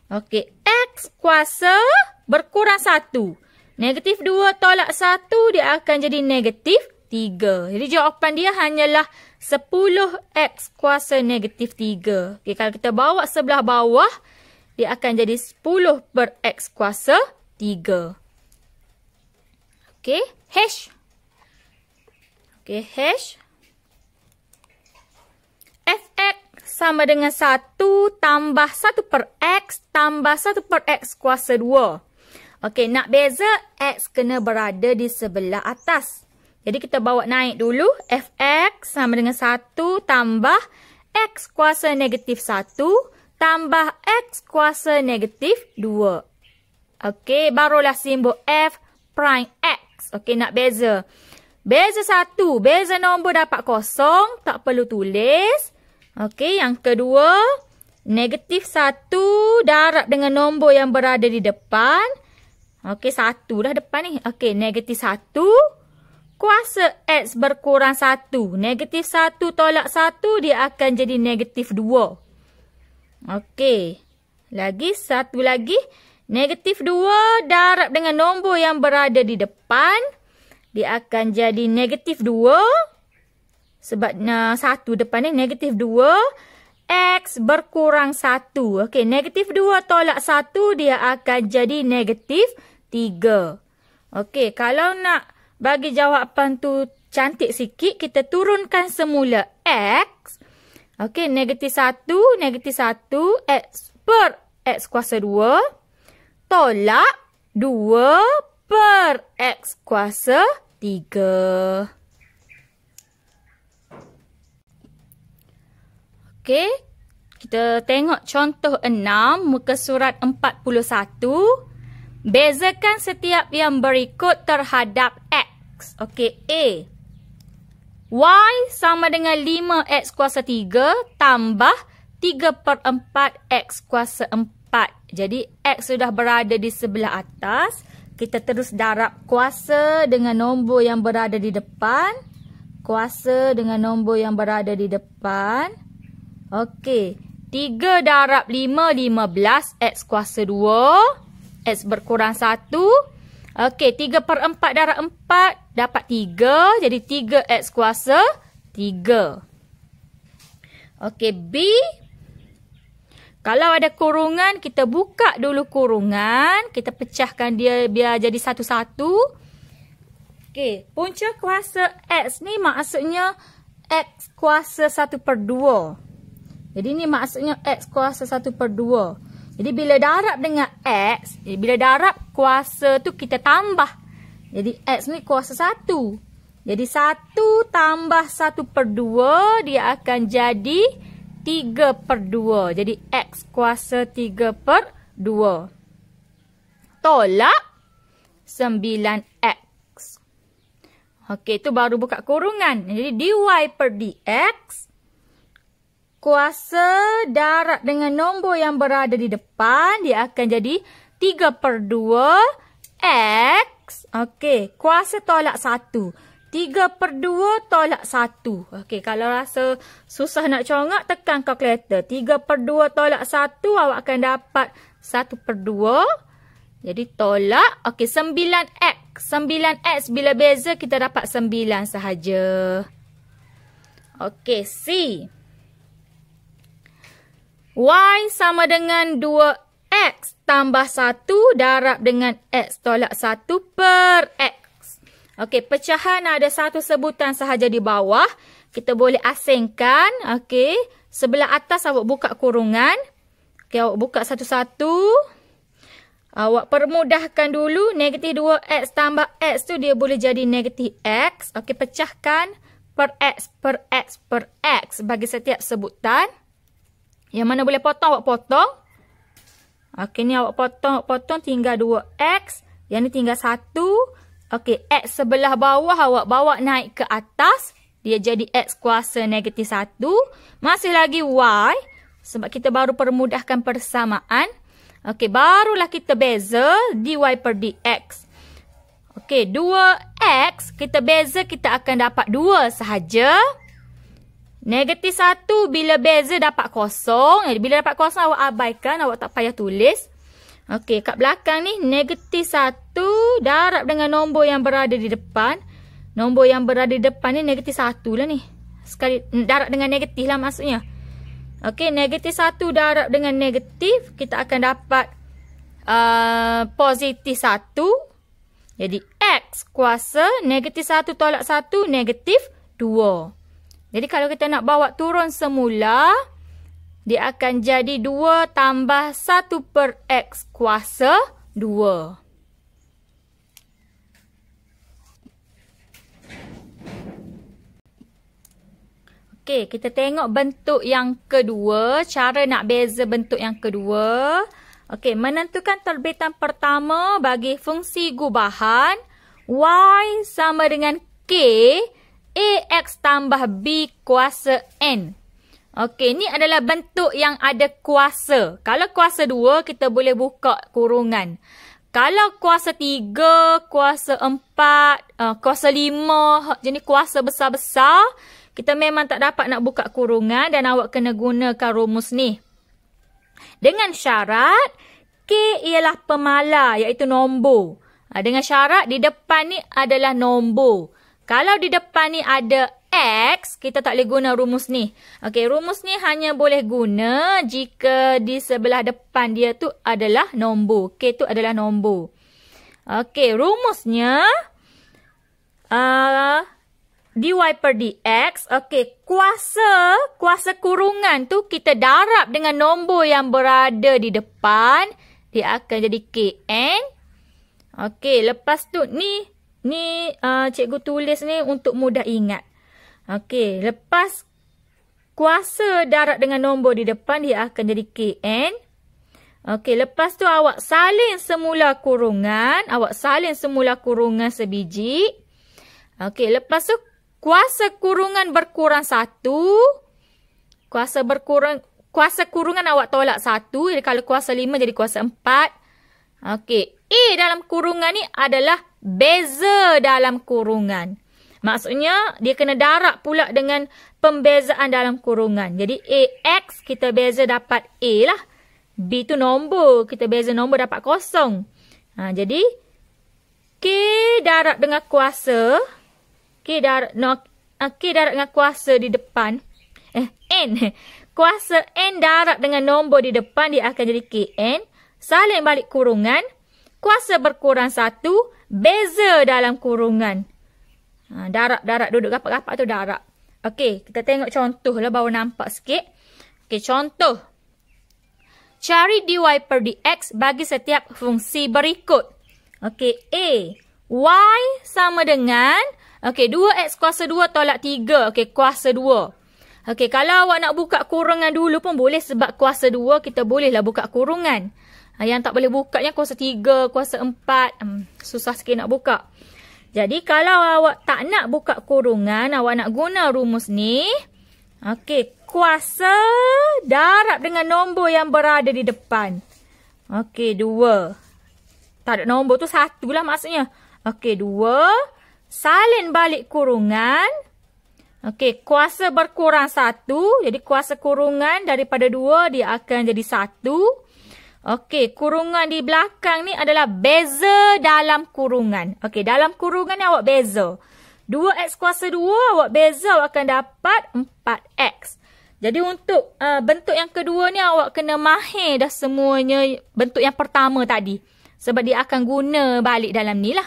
Okey, X kuasa berkurang 1. Negatif 2 tolak 1, dia akan jadi negatif 3. Jadi jawapan dia hanyalah 10X kuasa negatif 3. Okey, kalau kita bawa sebelah bawah, dia akan jadi 10 per X kuasa 3. Okey, hash. Okey, hash. Fx sama dengan 1 tambah 1 per X tambah 1 per X kuasa 2. Okey, nak beza, X kena berada di sebelah atas. Jadi kita bawa naik dulu. Fx sama dengan 1 tambah X kuasa negatif 1 tambah X kuasa negatif 2. Okey, barulah simbol F prime X. Okey, nak beza. Beza 1. Beza nombor dapat kosong. Tak perlu tulis. Okey, yang kedua. Negatif 1 darab dengan nombor yang berada di depan. Okey, 1 dah depan ni. Okey, negatif 1. Kuasa X berkurang 1. Negatif 1 tolak 1, dia akan jadi negatif 2. Okey. Lagi, satu lagi. Negatif 2 darab dengan nombor yang berada di depan. Dia akan jadi negatif 2. Sebab 1 depan ni negatif 2. X berkurang 1. Okey, negatif 2 tolak 1, dia akan jadi negatif 3. Okey, kalau nak bagi jawapan tu cantik sikit, kita turunkan semula X. Okey, negatif 1, X per X kuasa 2. Tolak 2 per X kuasa 3. Okey, kita tengok contoh 6, muka surat 41. Bezakan setiap yang berikut terhadap X. Okey, A. Y sama dengan 5X kuasa 3 tambah 3/4 X kuasa 4. Jadi, X sudah berada di sebelah atas. Kita terus darab kuasa dengan nombor yang berada di depan. Kuasa dengan nombor yang berada di depan. Okey, 3 darab 5, 15. X kuasa 2. X berkurang 1. Okey, 3/4 darab 4 dapat 3. Jadi 3X kuasa 3. Okey, B. Kalau ada kurungan, kita buka dulu kurungan. Kita pecahkan dia biar jadi satu-satu. Okey, punca kuasa X ni maksudnya X kuasa 1/2. Jadi ni maksudnya X kuasa 1/2. Jadi bila darab dengan X, bila darab kuasa tu kita tambah. Jadi X ni kuasa 1. Jadi 1 tambah 1/2 dia akan jadi 3/2. Jadi X kuasa 3/2. Tolak 9X. Okey, tu baru buka kurungan. Jadi dy per dx. Kuasa darab dengan nombor yang berada di depan. Dia akan jadi 3/2 X. Okey. Kuasa tolak 1. 3/2 tolak 1. Okey. Kalau rasa susah nak congak, tekan kalkulator. 3/2 tolak 1. Awak akan dapat 1/2. Jadi tolak. Okey. 9X. 9X bila beza kita dapat 9 sahaja. Okey. C. Y sama dengan 2X tambah 1 darab dengan X tolak 1 per X. Okey, pecahan ada satu sebutan sahaja di bawah. Kita boleh asingkan. Okey, sebelah atas awak buka kurungan. Okey, awak buka satu-satu. Awak permudahkan dulu. Negatif 2X tambah X tu dia boleh jadi negatif X. Okey, pecahkan per X per X per X bagi setiap sebutan. Yang mana boleh potong, awak potong. Okey, ni awak potong, tinggal 2X. Yang ni tinggal 1. Okey, X sebelah bawah awak bawa naik ke atas. Dia jadi X kuasa negatif 1. Masih lagi Y. Sebab kita baru permudahkan persamaan. Okey, barulah kita beza dy per dx. Okey, 2X kita beza, kita akan dapat 2 sahaja. Negatif 1 bila beza dapat kosong. Bila dapat kosong awak abaikan. Awak tak payah tulis. Okey, kat belakang ni negatif 1 darab dengan nombor yang berada di depan. Nombor yang berada di depan ni negatif 1 lah ni. Sekali darab dengan negatif lah maksudnya. Okey, negatif 1 darab dengan negatif. Kita akan dapat positif 1. Jadi X kuasa negatif 1 tolak 1 negatif 2. Jadi kalau kita nak bawa turun semula, dia akan jadi 2 tambah 1 per X kuasa 2. Okey, kita tengok bentuk yang kedua. Cara nak beza bentuk yang kedua. Okey, menentukan terbitan pertama bagi fungsi gubahan. Y sama dengan K. AX tambah B kuasa N. Okey, ni adalah bentuk yang ada kuasa. Kalau kuasa 2, kita boleh buka kurungan. Kalau kuasa 3, kuasa 4, kuasa 5, jenis kuasa besar-besar, kita memang tak dapat nak buka kurungan dan awak kena gunakan rumus ni. Dengan syarat, K ialah pemala, iaitu nombor. Dengan syarat, di depan ni adalah nombor. Kalau di depan ni ada X, kita tak boleh guna rumus ni. Okey, rumus ni hanya boleh guna jika di sebelah depan dia tu adalah nombor. K tu adalah nombor. Okey, rumusnya dy per dx. Okey, kuasa kurungan tu kita darab dengan nombor yang berada di depan. Dia akan jadi kn. Okey, lepas tu ni cikgu tulis ni untuk mudah ingat. Okey, lepas kuasa darab dengan nombor di depan, dia akan jadi kn. Okey, lepas tu awak salin semula kurungan. Awak salin semula kurungan sebiji. Okey, lepas tu kuasa kurungan berkurang 1. Kuasa kurungan awak tolak 1. Jadi kalau kuasa 5 jadi kuasa 4. Okey, A dalam kurungan ni adalah beza dalam kurungan. Maksudnya dia kena darab pula dengan pembezaan dalam kurungan. Jadi AX kita beza dapat A lah. B tu nombor. Kita beza nombor dapat kosong. Jadi K darab dengan kuasa. K darab dengan kuasa di depan. N. Kuasa N darab dengan nombor di depan. Dia akan jadi KN. Salin balik kurungan. Kuasa berkurang 1. Beza dalam kurungan. Darab. Duduk gapak-gapak tu darab. Okey, kita tengok contoh lah baru nampak sikit. Okey, contoh. Cari dy per dx bagi setiap fungsi berikut. Okey, A. Y sama dengan, 2x kuasa 2 tolak 3. Okey, kuasa 2. Okey, kalau awak nak buka kurungan dulu pun boleh sebab kuasa 2 kita bolehlah buka kurungan. Yang tak boleh bukanya kuasa 3, kuasa 4. Susah sikit nak buka. Jadi, kalau awak tak nak buka kurungan, awak nak guna rumus ni. Okey, kuasa darab dengan nombor yang berada di depan. Okey, 2. Tak ada nombor tu 1 lah maksudnya. Okey, 2. Salin balik kurungan. Okey, kuasa berkurang 1. Jadi, kuasa kurungan daripada 2 dia akan jadi 1. Okey, kurungan di belakang ni adalah beza dalam kurungan. Okey, dalam kurungan ni awak beza. 2x kuasa 2 awak beza, awak akan dapat 4x. Jadi untuk bentuk yang kedua ni awak kena mahir dah semuanya bentuk yang pertama tadi. Sebab dia akan guna balik dalam ni lah.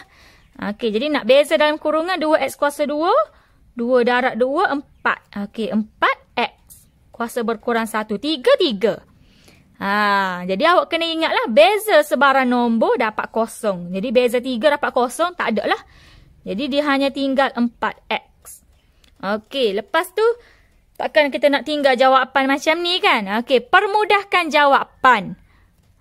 Okey, jadi nak beza dalam kurungan 2x kuasa 2. 2 darab 2, 4. Okey, 4x. Kuasa berkurang 1. 3. Jadi awak kena ingatlah beza sebarang nombor dapat kosong. Jadi beza 3 dapat kosong tak ada lah. Jadi dia hanya tinggal 4x. Okey, lepas tu takkan kita nak tinggal jawapan macam ni kan? Okey, permudahkan jawapan.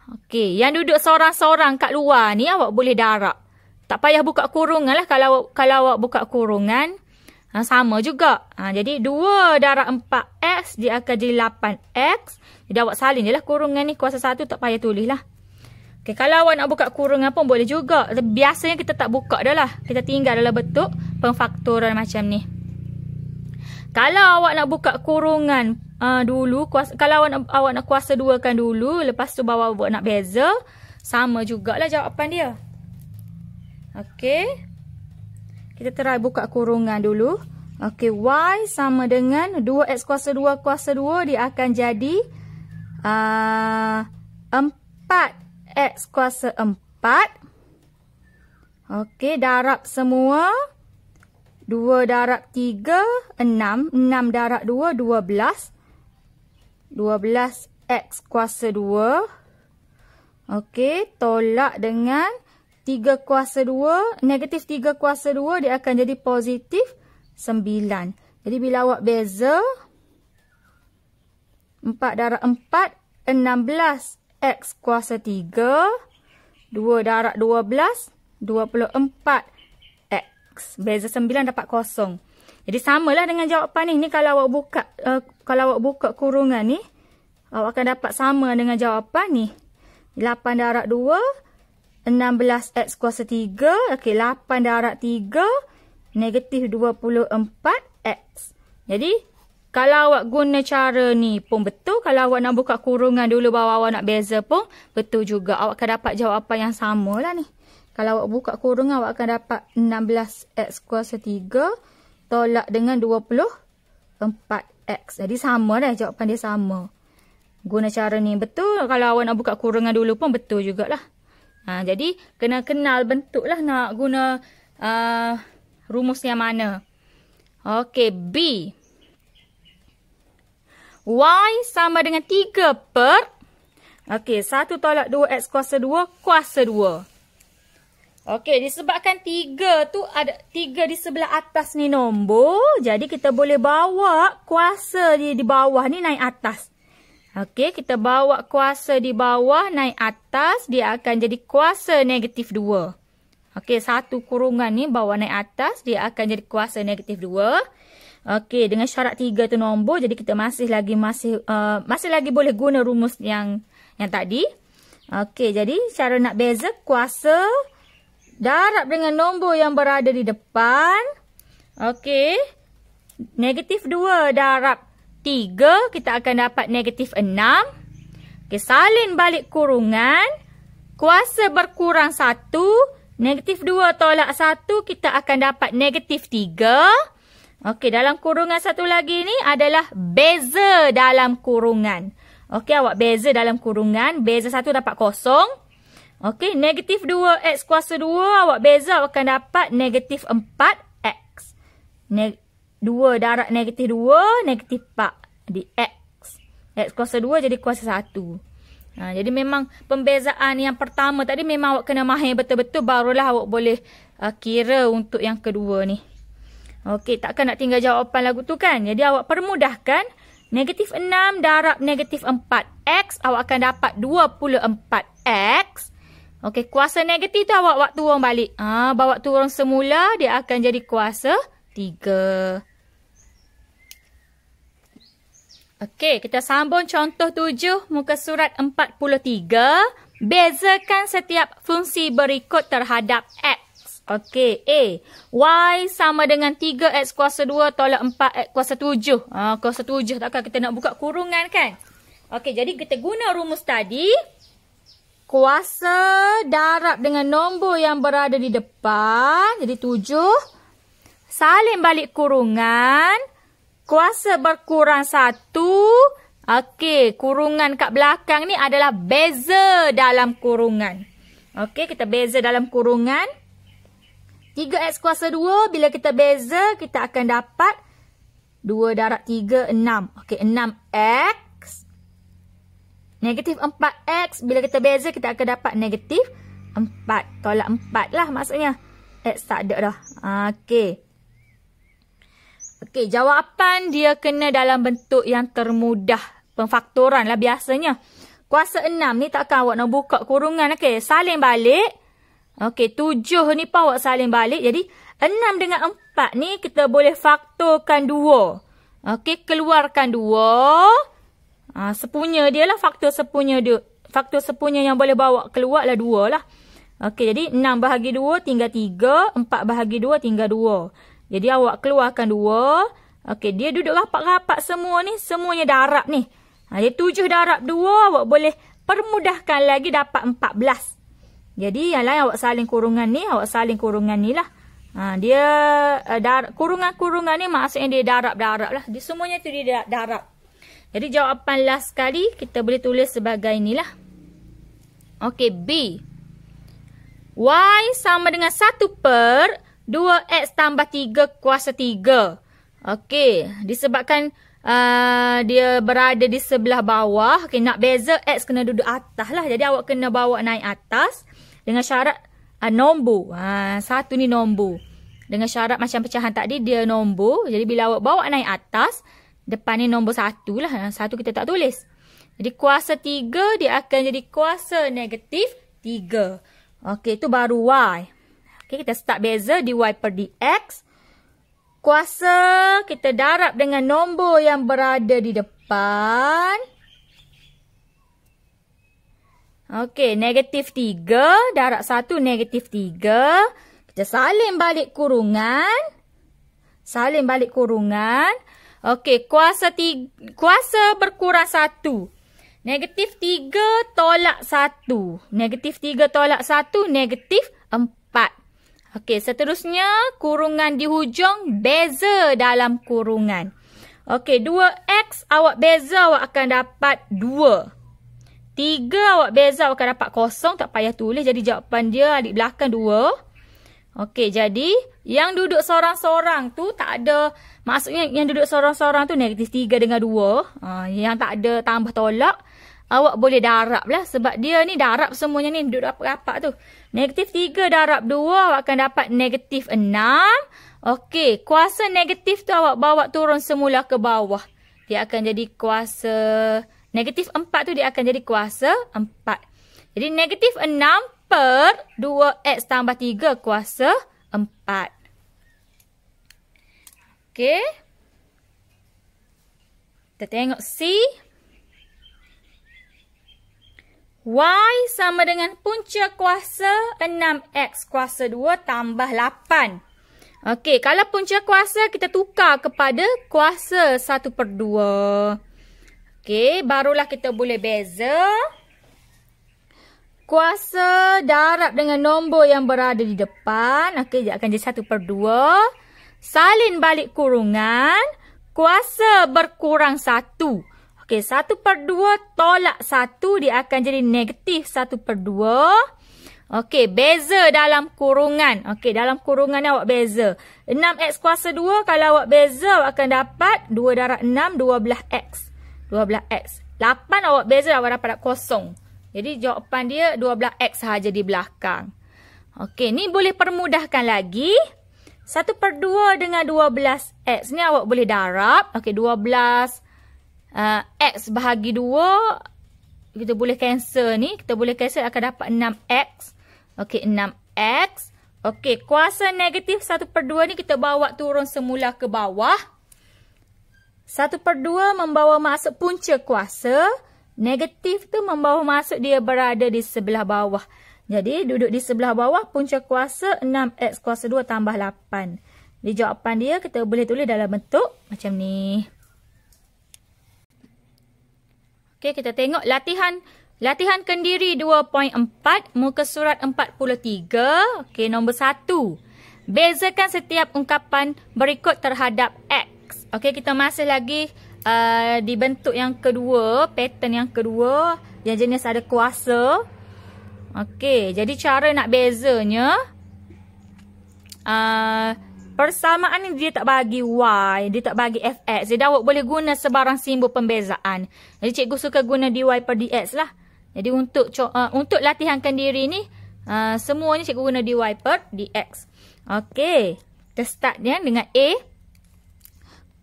Okey, yang duduk seorang-seorang kat luar ni awak boleh darab. Tak payah buka kurungan lah kalau awak buka kurungan. Sama juga. Jadi 2 darab 4x dia akan jadi 8x. Jadi awak salin je lah kurungan ni. Kuasa 1 tak payah tulis lah. Okay, kalau awak nak buka kurungan pun boleh juga. Biasanya kita tak buka dah lah. Kita tinggal dalam bentuk pemfaktoran macam ni. Kalau awak nak buka kurungan dulu. Kalau awak nak kuasa 2 kan dulu. Lepas tu bawa awak nak beza. Sama jugalah jawapan dia. Okey. Kita try buka kurungan dulu. Okey, y sama dengan 2x kuasa 2 kuasa 2. Dia akan jadi 4x kuasa 4. Okey, darab semua. 2 darab 3, 6. 6 darab 2, 12. 12x kuasa 2. Okey, tolak dengan 3 kuasa 2, negatif 3 kuasa 2, dia akan jadi positif 9. Jadi bila awak beza, 4 darab 4, 16x kuasa 3, 2 darab 12, 24x. Beza 9 dapat kosong. Jadi samalah dengan jawapan ni. Ni kalau awak buka kurungan ni, awak akan dapat sama dengan jawapan ni. 8 darab 2, 16x kuasa 3. Okey, 8 darab 3. Negatif 24x. Jadi, kalau awak guna cara ni pun betul. Kalau awak nak buka kurungan dulu baru awak nak beza pun betul juga. Awak akan dapat jawapan yang sama lah ni. Kalau awak buka kurungan, awak akan dapat 16x kuasa 3. Tolak dengan 24x. Jadi, sama dah jawapan dia sama. Guna cara ni betul. Kalau awak nak buka kurungan dulu pun betul jugalah. Jadi, kena kenal bentuk lah nak guna rumus yang mana. Okey, B. Y sama dengan 3 per. Okey, 1 tolak 2X kuasa 2 kuasa 2. Okey, disebabkan 3 tu ada 3 di sebelah atas ni nombor. Jadi kita boleh bawa kuasa di bawah ni naik atas. Okey, kita bawa kuasa di bawah naik atas. Dia akan jadi kuasa negatif 2. Okey, 1 kurungan ni bawa naik atas. Dia akan jadi kuasa negatif 2. Okey, dengan syarat 3 tu nombor. Jadi kita masih lagi boleh guna rumus yang tadi. Okey, jadi cara nak beza kuasa darab dengan nombor yang berada di depan. Okey. Negatif 2 darab 3. Kita akan dapat negatif 6. Okey. Salin balik kurungan. Kuasa berkurang 1. Negatif 2 tolak 1. Kita akan dapat negatif 3. Okey. Dalam kurungan satu lagi ni adalah beza dalam kurungan. Okey. Awak beza dalam kurungan. Beza 1 dapat kosong. Okey, negatif 2X kuasa 2, awak beza, awak akan dapat negatif 4X. 2 darab negatif 2, negatif 4 di X. X kuasa 2 jadi kuasa 1. Jadi memang pembezaan yang pertama tadi memang awak kena mahir betul-betul, barulah awak boleh kira untuk yang kedua ni. Okey, takkan nak tinggal jawapan lagu tu kan? Jadi awak permudahkan. Negatif 6 darab negatif 4X, awak akan dapat 24X. Okey, kuasa negatif tu awak turun balik. Bawa turun semula, dia akan jadi kuasa 3. Okey, kita sambung contoh 7, muka surat 43. Bezakan setiap fungsi berikut terhadap X. Okey, A. Y sama dengan 3X kuasa 2 tolak 4X kuasa 7. Kuasa 7, takkan kita nak buka kurungan kan? Okey, jadi kita guna rumus tadi. Kuasa darab dengan nombor yang berada di depan. Jadi 7. Salin balik kurungan. Kuasa berkurang 1. Okey, kurungan kat belakang ni adalah beza dalam kurungan. Okey, kita beza dalam kurungan. 3X kuasa 2. Bila kita beza, kita akan dapat 2 darab 3, 6. Okey, 6X. Negatif 4X. Bila kita beza, kita akan dapat negatif 4. Tolak 4 lah maksudnya. X tak ada dah. Okey. Okey, jawapan dia kena dalam bentuk yang termudah. Pemfaktoran lah biasanya. Kuasa 6 ni takkan awak nak buka kurungan. Okey, salin balik. Okey, 7 ni pun awak salin balik. Jadi, 6 dengan 4 ni kita boleh faktorkan 2. Okey, keluarkan 2. Sepunya dia lah, faktor sepunya dia. Faktor sepunya yang boleh bawa keluar lah 2 lah. Okey, jadi 6 bahagi 2 tinggal 3. 4 bahagi 2 tinggal 2. Jadi awak keluarkan 2. Okey, dia duduk rapat-rapat semua ni. Semuanya darab ni. Jadi 7 darab 2 awak boleh permudahkan lagi dapat 14. Jadi yang lain awak salin kurungan ni. Awak salin kurungan ni lah. Dia kurungan-kurungan ni maksudnya dia darab-darab lah. Dia semuanya tu dia darab. Jadi jawapan last sekali kita boleh tulis sebagai inilah. Okey, B. Y sama dengan 1 per 2X tambah 3 kuasa 3. Okey, disebabkan dia berada di sebelah bawah. Okey, nak beza X kena duduk atas lah. Jadi awak kena bawa naik atas dengan syarat nombor. Satu ni nombor. Dengan syarat macam pecahan tadi dia nombor. Jadi bila awak bawa naik atas, depan ni nombor 1 lah. 1 kita tak tulis. Jadi kuasa 3 dia akan jadi kuasa negatif 3. Okey, itu baru Y. Okey, kita start beza dy per dx. Kuasa kita darab dengan nombor yang berada di depan. Okey, negatif 3 darab 1 negatif 3. Kita salin balik kurungan. Salin balik kurungan. Okey, kuasa berkurang 1. Negatif 3 tolak 1. Negatif 3 tolak 1, negatif 4. Okey, seterusnya kurungan di hujung beza dalam kurungan. Okey, 2x awak beza awak akan dapat 2. 3 awak beza awak akan dapat kosong. Tak payah tulis, jadi jawapan dia adik belakang 2. Okey, jadi yang duduk seorang-seorang tu tak ada. Maksudnya yang duduk seorang-seorang tu negatif 3 dengan 2. Yang tak ada tambah tolak. Awak boleh darab lah. Sebab dia ni darab semuanya ni. Duduk rapat-rapat tu. Negatif 3 darab 2. Awak akan dapat negatif 6. Okey. Kuasa negatif tu awak bawa turun semula ke bawah. Dia akan jadi kuasa. Negatif 4 tu dia akan jadi kuasa 4. Jadi negatif 6 per 2x tambah 3 kuasa 4. Okey. Kita tengok C. Y sama dengan punca kuasa 6x kuasa 2 tambah 8. Okey, kalau punca kuasa kita tukar kepada kuasa 1/2. Okey, barulah kita boleh beza. Kuasa darab dengan nombor yang berada di depan. Okey, dia akan jadi 1/2. Salin balik kurungan. Kuasa berkurang 1. Okey, 1/2 tolak 1, dia akan jadi negatif 1/2. Okey, beza dalam kurungan. Okey, dalam kurungan ni awak beza. 6x kuasa 2, kalau awak beza, awak akan dapat 2 darab 6, 12x. 12x. 8 awak beza, awak dapat kosong. Jadi, jawapan dia 12x sahaja di belakang. Okey, ni boleh permudahkan lagi. 1/2 dengan 12x ni awak boleh darab. Okey, 12 x bahagi 2. Kita boleh cancel ni. Kita boleh cancel akan dapat 6x. Okey, 6x. Okey, kuasa negatif 1/2 ni kita bawa turun semula ke bawah. 1/2 membawa masuk punca kuasa. Negatif tu membawa masuk dia berada di sebelah bawah. Jadi, duduk di sebelah bawah punca kuasa 6x kuasa 2 tambah 8. Jadi, jawapan dia kita boleh tulis dalam bentuk macam ni. Okey, kita tengok latihan kendiri 2.4, muka surat 43. Okey, nombor 1. Bezakan setiap ungkapan berikut terhadap X. Okey, kita masih lagi di bentuk yang kedua, pattern yang kedua, yang jenis ada kuasa. Okey, jadi cara nak bezanya, persamaan ni dia tak bagi Y, dia tak bagi Fx. Jadi awak boleh guna sebarang simbol pembezaan. Jadi cikgu suka guna dy per dx lah. Jadi untuk latihan kendiri ni, semuanya cikgu guna dy per dx. Okey, kita start dia dengan A.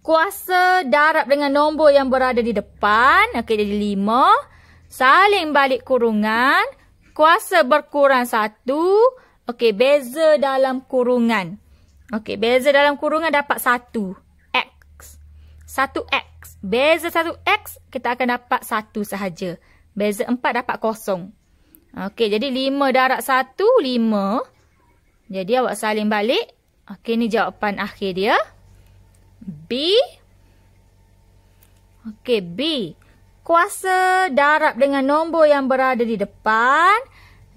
Kuasa darab dengan nombor yang berada di depan. Okey, jadi 5. Salin balik kurungan. Kuasa berkurang 1. Okey, beza dalam kurungan. Okey, beza dalam kurungan dapat 1. X. 1x. Beza 1x, kita akan dapat 1 sahaja. Beza 4 dapat 0. Okey, jadi 5 darab 1, 5. Jadi awak salin balik. Okey, ni jawapan akhir dia. B. Okey, B. Kuasa darab dengan nombor yang berada di depan.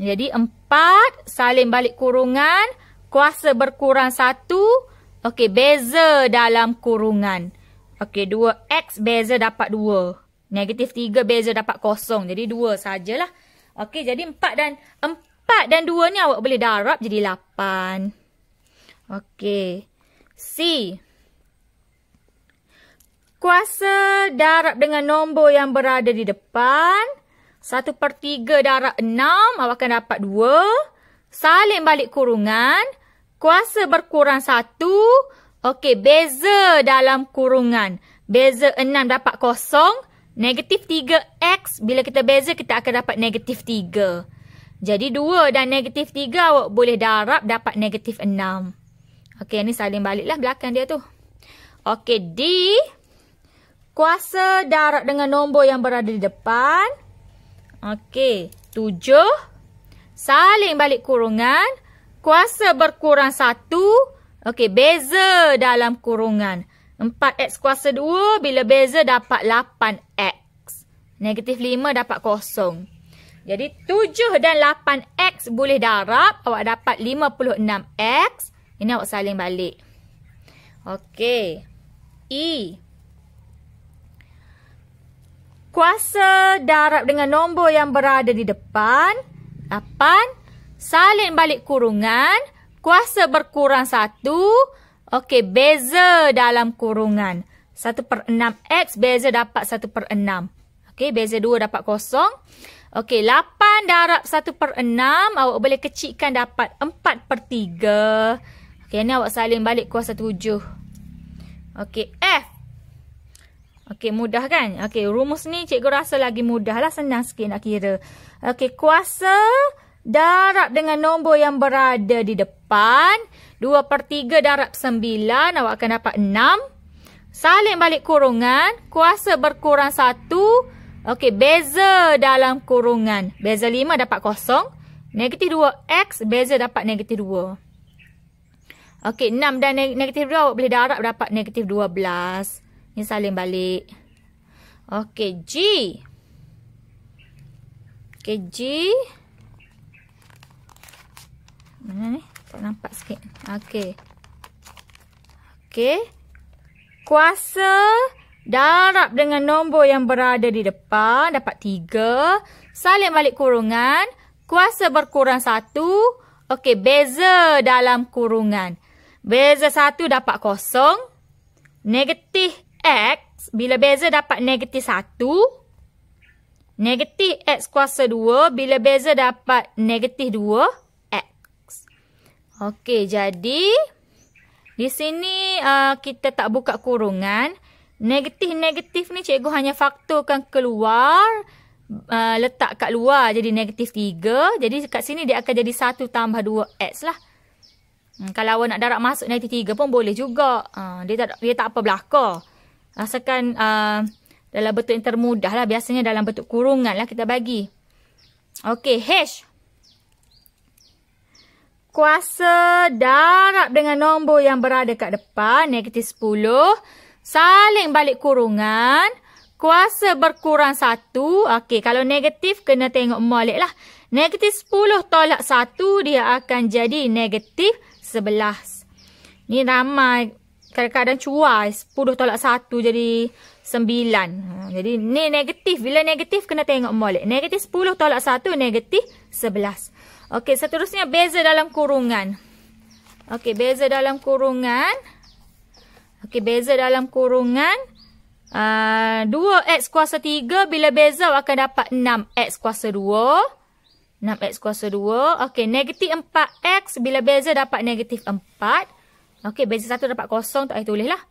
Jadi 4, salin balik kurungan. Kuasa berkurang 1. Okey, beza dalam kurungan. Okey, 2x beza dapat 2. Negatif 3 beza dapat 0. Jadi 2 sajalah. Okey, jadi 4 dan 2 ni awak boleh darab jadi 8. Okey. C. Kuasa darab dengan nombor yang berada di depan. 1/3 darab 6. Awak akan dapat 2. Salin balik kurungan. Kuasa berkurang 1. Okey, beza dalam kurungan. Beza 6 dapat 0. Negatif 3x. Bila kita beza, kita akan dapat negatif 3. Jadi 2 dan negatif 3 awak boleh darab dapat negatif 6. Okey, ni salin baliklah belakang dia tu. Okey, D. Kuasa darab dengan nombor yang berada di depan. Okey, 7. Salin balik kurungan. Kuasa berkurang 1. Okey, beza dalam kurungan. 4x kuasa 2. Bila beza dapat 8x. Negatif 5 dapat 0. Jadi 7 dan 8x boleh darab. Awak dapat 56x. Ini awak salin balik. Okey. E. Kuasa darab dengan nombor yang berada di depan. 8. Salin balik kurungan. kuasa berkurang 1. Okey, beza dalam kurungan. 1/6X, beza dapat 1/6. Okey, beza 2 dapat 0. Okey, 8 darab 1/6. Awak boleh kecilkan dapat 4/3. Okey, ni awak salin balik kuasa 7. Okey, F. Okey, mudah kan? Okey, rumus ni cikgu rasa lagi mudah lah. Senang sikit nak kira. Okey, kuasa darab dengan nombor yang berada di depan. 2/3 darab 9. Awak akan dapat 6. Salin balik kurungan. Kuasa berkurang 1. Okey, beza dalam kurungan. Beza 5 dapat 0. Negatif 2X, beza dapat negatif 2. Okey, 6 dan negatif 2 awak boleh darab dapat negatif 12. Ni salin balik. Okey, G. Okey, G. Mana ni? Tak nampak sikit. Okey. Okey. Kuasa darab dengan nombor yang berada di depan dapat 3. Salin balik kurungan. Kuasa berkurang 1. Okey, beza dalam kurungan. Beza 1 dapat 0. Negatif X, bila beza dapat negatif 1. Negatif X kuasa 2, bila beza dapat negatif 2X. Okey, jadi di sini kita tak buka kurungan. Negatif-negatif ni cikgu hanya faktorkan keluar. Letak kat luar jadi negatif 3. Jadi kat sini dia akan jadi 1 tambah 2X lah. Kalau awak nak darab masuk negatif 3 pun boleh juga. Dia tak apa belakang. Asalkan dalam bentuk yang termudah lah. Biasanya dalam bentuk kurungan lah kita bagi. Okey, H. Kuasa darab dengan nombor yang berada kat depan. Negatif 10. Salin balik kurungan. Kuasa berkurang 1. Okey, kalau negatif kena tengok balik lah. Negatif 10 tolak 1. Dia akan jadi negatif 11. Ni ramai. Kadang-kadang cuai. 10 tolak 1 jadi 9. Jadi ni negatif. Bila negatif kena tengok balik. Negatif 10 tolak 1 negatif 11. Okey, seterusnya beza dalam kurungan. Okey, beza dalam kurungan. Okey, beza dalam kurungan. 2X kuasa 3. Bila beza akan dapat 6X kuasa 2. 6X kuasa 2. Okey, negatif 4X. Bila beza dapat negatif 4. Okey, beza 1 dapat 0. Tak payah tulis lah.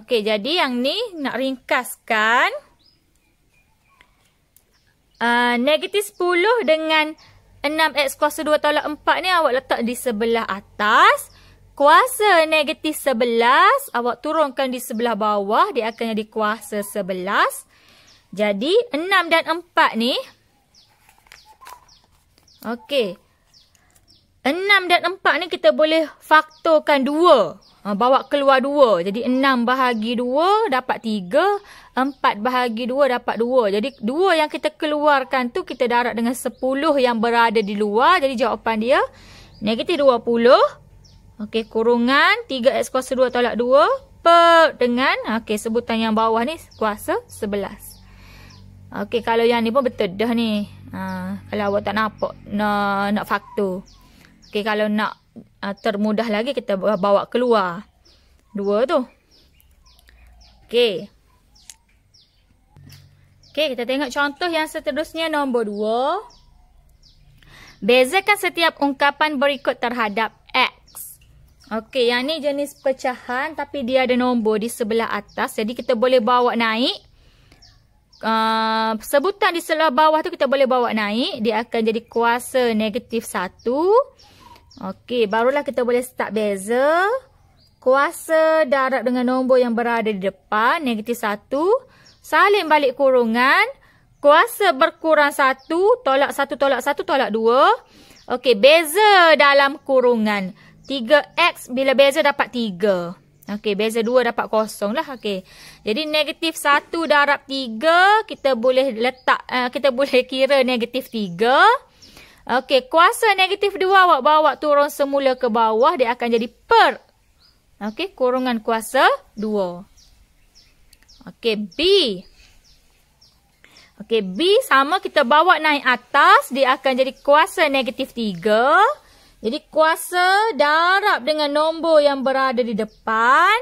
Okey, jadi yang ni nak ringkaskan. Negatif 10 dengan 6X kuasa 2 tolak 4 ni awak letak di sebelah atas. Kuasa negatif 11. Awak turunkan di sebelah bawah. Dia akan jadi kuasa 11. Jadi 6 dan 4 ni. Okey. 6 dan 4 ni kita boleh faktorkan 2. Bawa keluar 2. Jadi 6 bahagi 2 dapat 3. 4 bahagi 2 dapat 2. Jadi 2 yang kita keluarkan tu kita darab dengan 10 yang berada di luar. Jadi jawapan dia negatif 20. Okey, kurungan 3X kuasa 2 tolak 2 per dengan sebutan yang bawah ni kuasa 11. Okey, kalau yang ni pun betul dah ni. Kalau awak tak nampak nak faktor. Okey, kalau nak termudah lagi kita bawa keluar 2 tu. Okey. Okey, kita tengok contoh yang seterusnya nombor 2. Bezakan setiap ungkapan berikut terhadap X. Okey, yang ni jenis pecahan tapi dia ada nombor di sebelah atas. Jadi kita boleh bawa naik. Sebutan di sebelah bawah tu kita boleh bawa naik. Dia akan jadi kuasa negatif 1. Okey, barulah kita boleh start beza. Kuasa darab dengan nombor yang berada di depan. Negatif 1. Salin balik kurungan. Kuasa berkurang 1. Tolak 1 tolak 1 tolak 2. Okey, beza dalam kurungan. 3X bila beza dapat 3. Okey, beza 2 dapat 0 lah. Okey. Jadi negatif 1 darab 3. Kita boleh letak, kita boleh kira negatif 3. Okey, kuasa negatif 2 awak bawa turun semula ke bawah. Dia akan jadi per. Okey, kurungan kuasa 2. Okey, B. Okey, B sama kita bawa naik atas. Dia akan jadi kuasa negatif 3. Jadi kuasa darab dengan nombor yang berada di depan.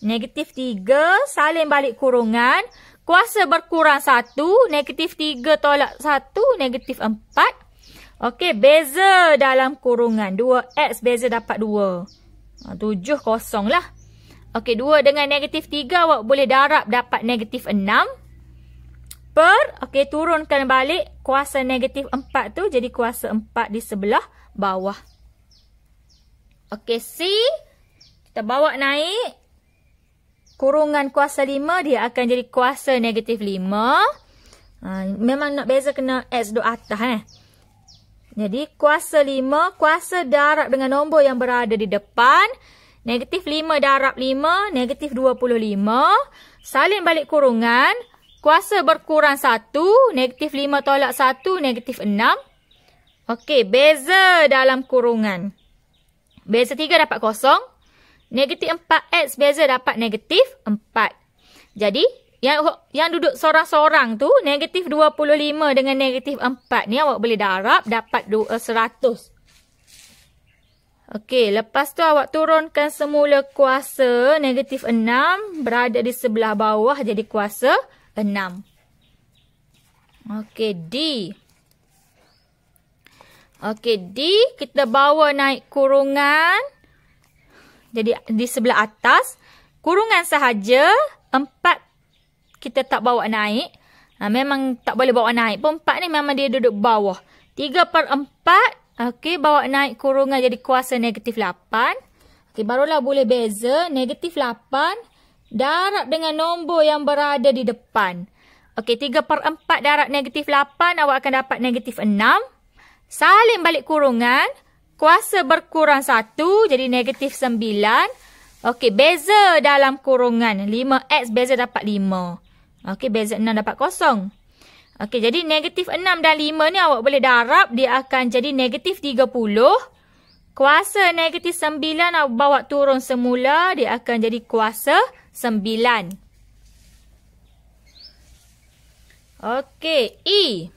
Negatif 3 salin balik kurungan. Kuasa berkurang 1. Negatif 3 tolak 1. Negatif 4. Okey, beza dalam kurungan. 2x beza dapat 2. 7 kosong lah. Okey, 2 dengan negatif 3 awak boleh darab dapat negatif 6. Okey, turunkan balik kuasa negatif 4 tu jadi kuasa 4 di sebelah bawah. Okey, C. Kita bawa naik. Kurungan kuasa 5 dia akan jadi kuasa negatif 5. Memang nak beza kena X duduk atas. Jadi kuasa 5. Kuasa darab dengan nombor yang berada di depan. Negatif 5 darab 5. Negatif 25. Salin balik kurungan. Kuasa berkurang 1. Negatif 5 tolak 1. Negatif 6. Okey, beza dalam kurungan. Beza 3 dapat kosong. Negatif 4x beza dapat negatif 4. Jadi, yang duduk sorang-sorang tu, negatif 25 dengan negatif 4 ni awak boleh darab dapat 100. Okey, lepas tu awak turunkan semula kuasa negatif 6 berada di sebelah bawah jadi kuasa 6. Okey, D. Okey, D kita bawa naik kurungan. Jadi di sebelah atas. Kurungan sahaja. 4 kita tak bawa naik. Memang tak boleh bawa naik pun. 4 ni memang dia duduk bawah. 3/4. Okey, bawa naik kurungan jadi kuasa negatif 8. Okey, barulah boleh beza. Negatif 8. Darab dengan nombor yang berada di depan. Okey, 3/4 darab negatif 8. Awak akan dapat negatif 6. Salin balik kurungan. Kuasa berkurang 1. Jadi negatif 9. Okey, beza dalam kurungan. 5x beza dapat 5. Okey, beza 6 dapat kosong. Okey, jadi negatif 6 dan 5 ni awak boleh darab. Dia akan jadi negatif 30. Kuasa negatif 9 awak bawa turun semula. Dia akan jadi kuasa 9. Okey, E.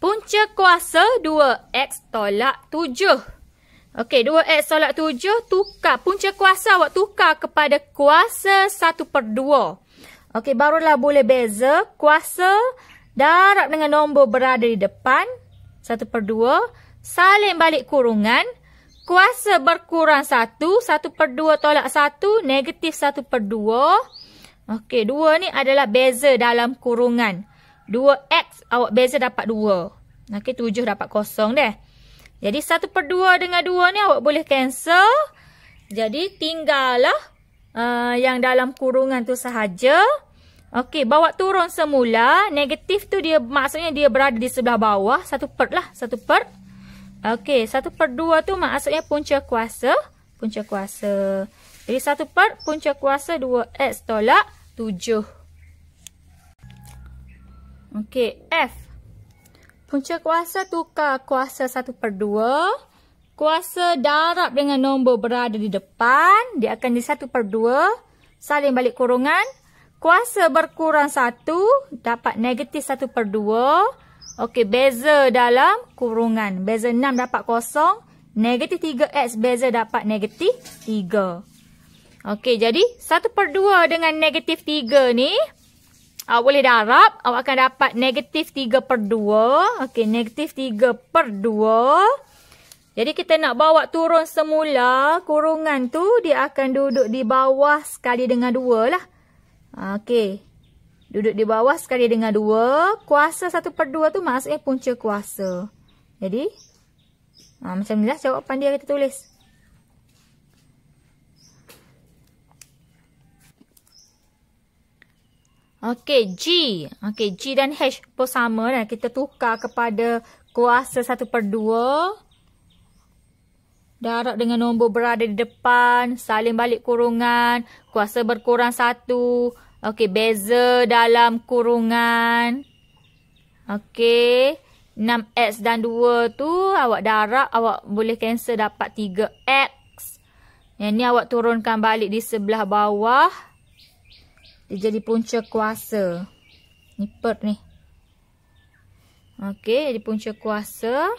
Punca kuasa 2x tolak 7. Okey, 2x tolak 7 tukar. Punca kuasa awak tukar kepada kuasa 1/2. Okey, barulah boleh beza. Kuasa darab dengan nombor berada di depan. 1/2. Salin balik kurungan. Kuasa berkurang 1. 1/2 tolak 1. Negatif 1/2. Okey, 2 ni adalah beza dalam kurungan. 2x awak beza dapat 2. Okey, 7 dapat kosong deh. Jadi 1/2 dengan 2 ni awak boleh cancel. Jadi tinggallah yang dalam kurungan tu sahaja. Okey, bawa turun semula. Negatif tu dia maksudnya dia berada di sebelah bawah. 1/. Okey, 1/2 tu maksudnya punca kuasa. Punca kuasa. Jadi 1/. Punca kuasa 2x tolak 7. Okey, F. Punca kuasa tukar kuasa 1/2. Kuasa darab dengan nombor berada di depan. Dia akan jadi 1/2. Salin balik kurungan. Kuasa berkurang 1. Dapat negatif 1/2. Okey, beza dalam kurungan. Beza 6 dapat kosong. Negatif 3x beza dapat negatif 3. Okey, jadi 1/2 dengan negatif 3 ni. Awak boleh darab. Awak akan dapat negatif 3/2. Okey, negatif 3/2. Jadi kita nak bawa turun semula. Kurungan tu dia akan duduk di bawah sekali dengan 2 lah. Okey. Duduk di bawah sekali dengan 2. Kuasa 1/2 tu maksudnya punca kuasa. Jadi, macam ni lah jawapan dia kita tulis. Okey, G. Okey, G dan H pun sama dah. Kita tukar kepada kuasa 1/2. Darab dengan nombor berada di depan. Salin balik kurungan. Kuasa berkurang 1. Okey, beza dalam kurungan. Okey. 6x dan 2 tu awak darab. Awak boleh cancel dapat 3x. Yang ni awak turunkan balik di sebelah bawah. Dia jadi punca kuasa. Ni per ni. Okey, jadi punca kuasa.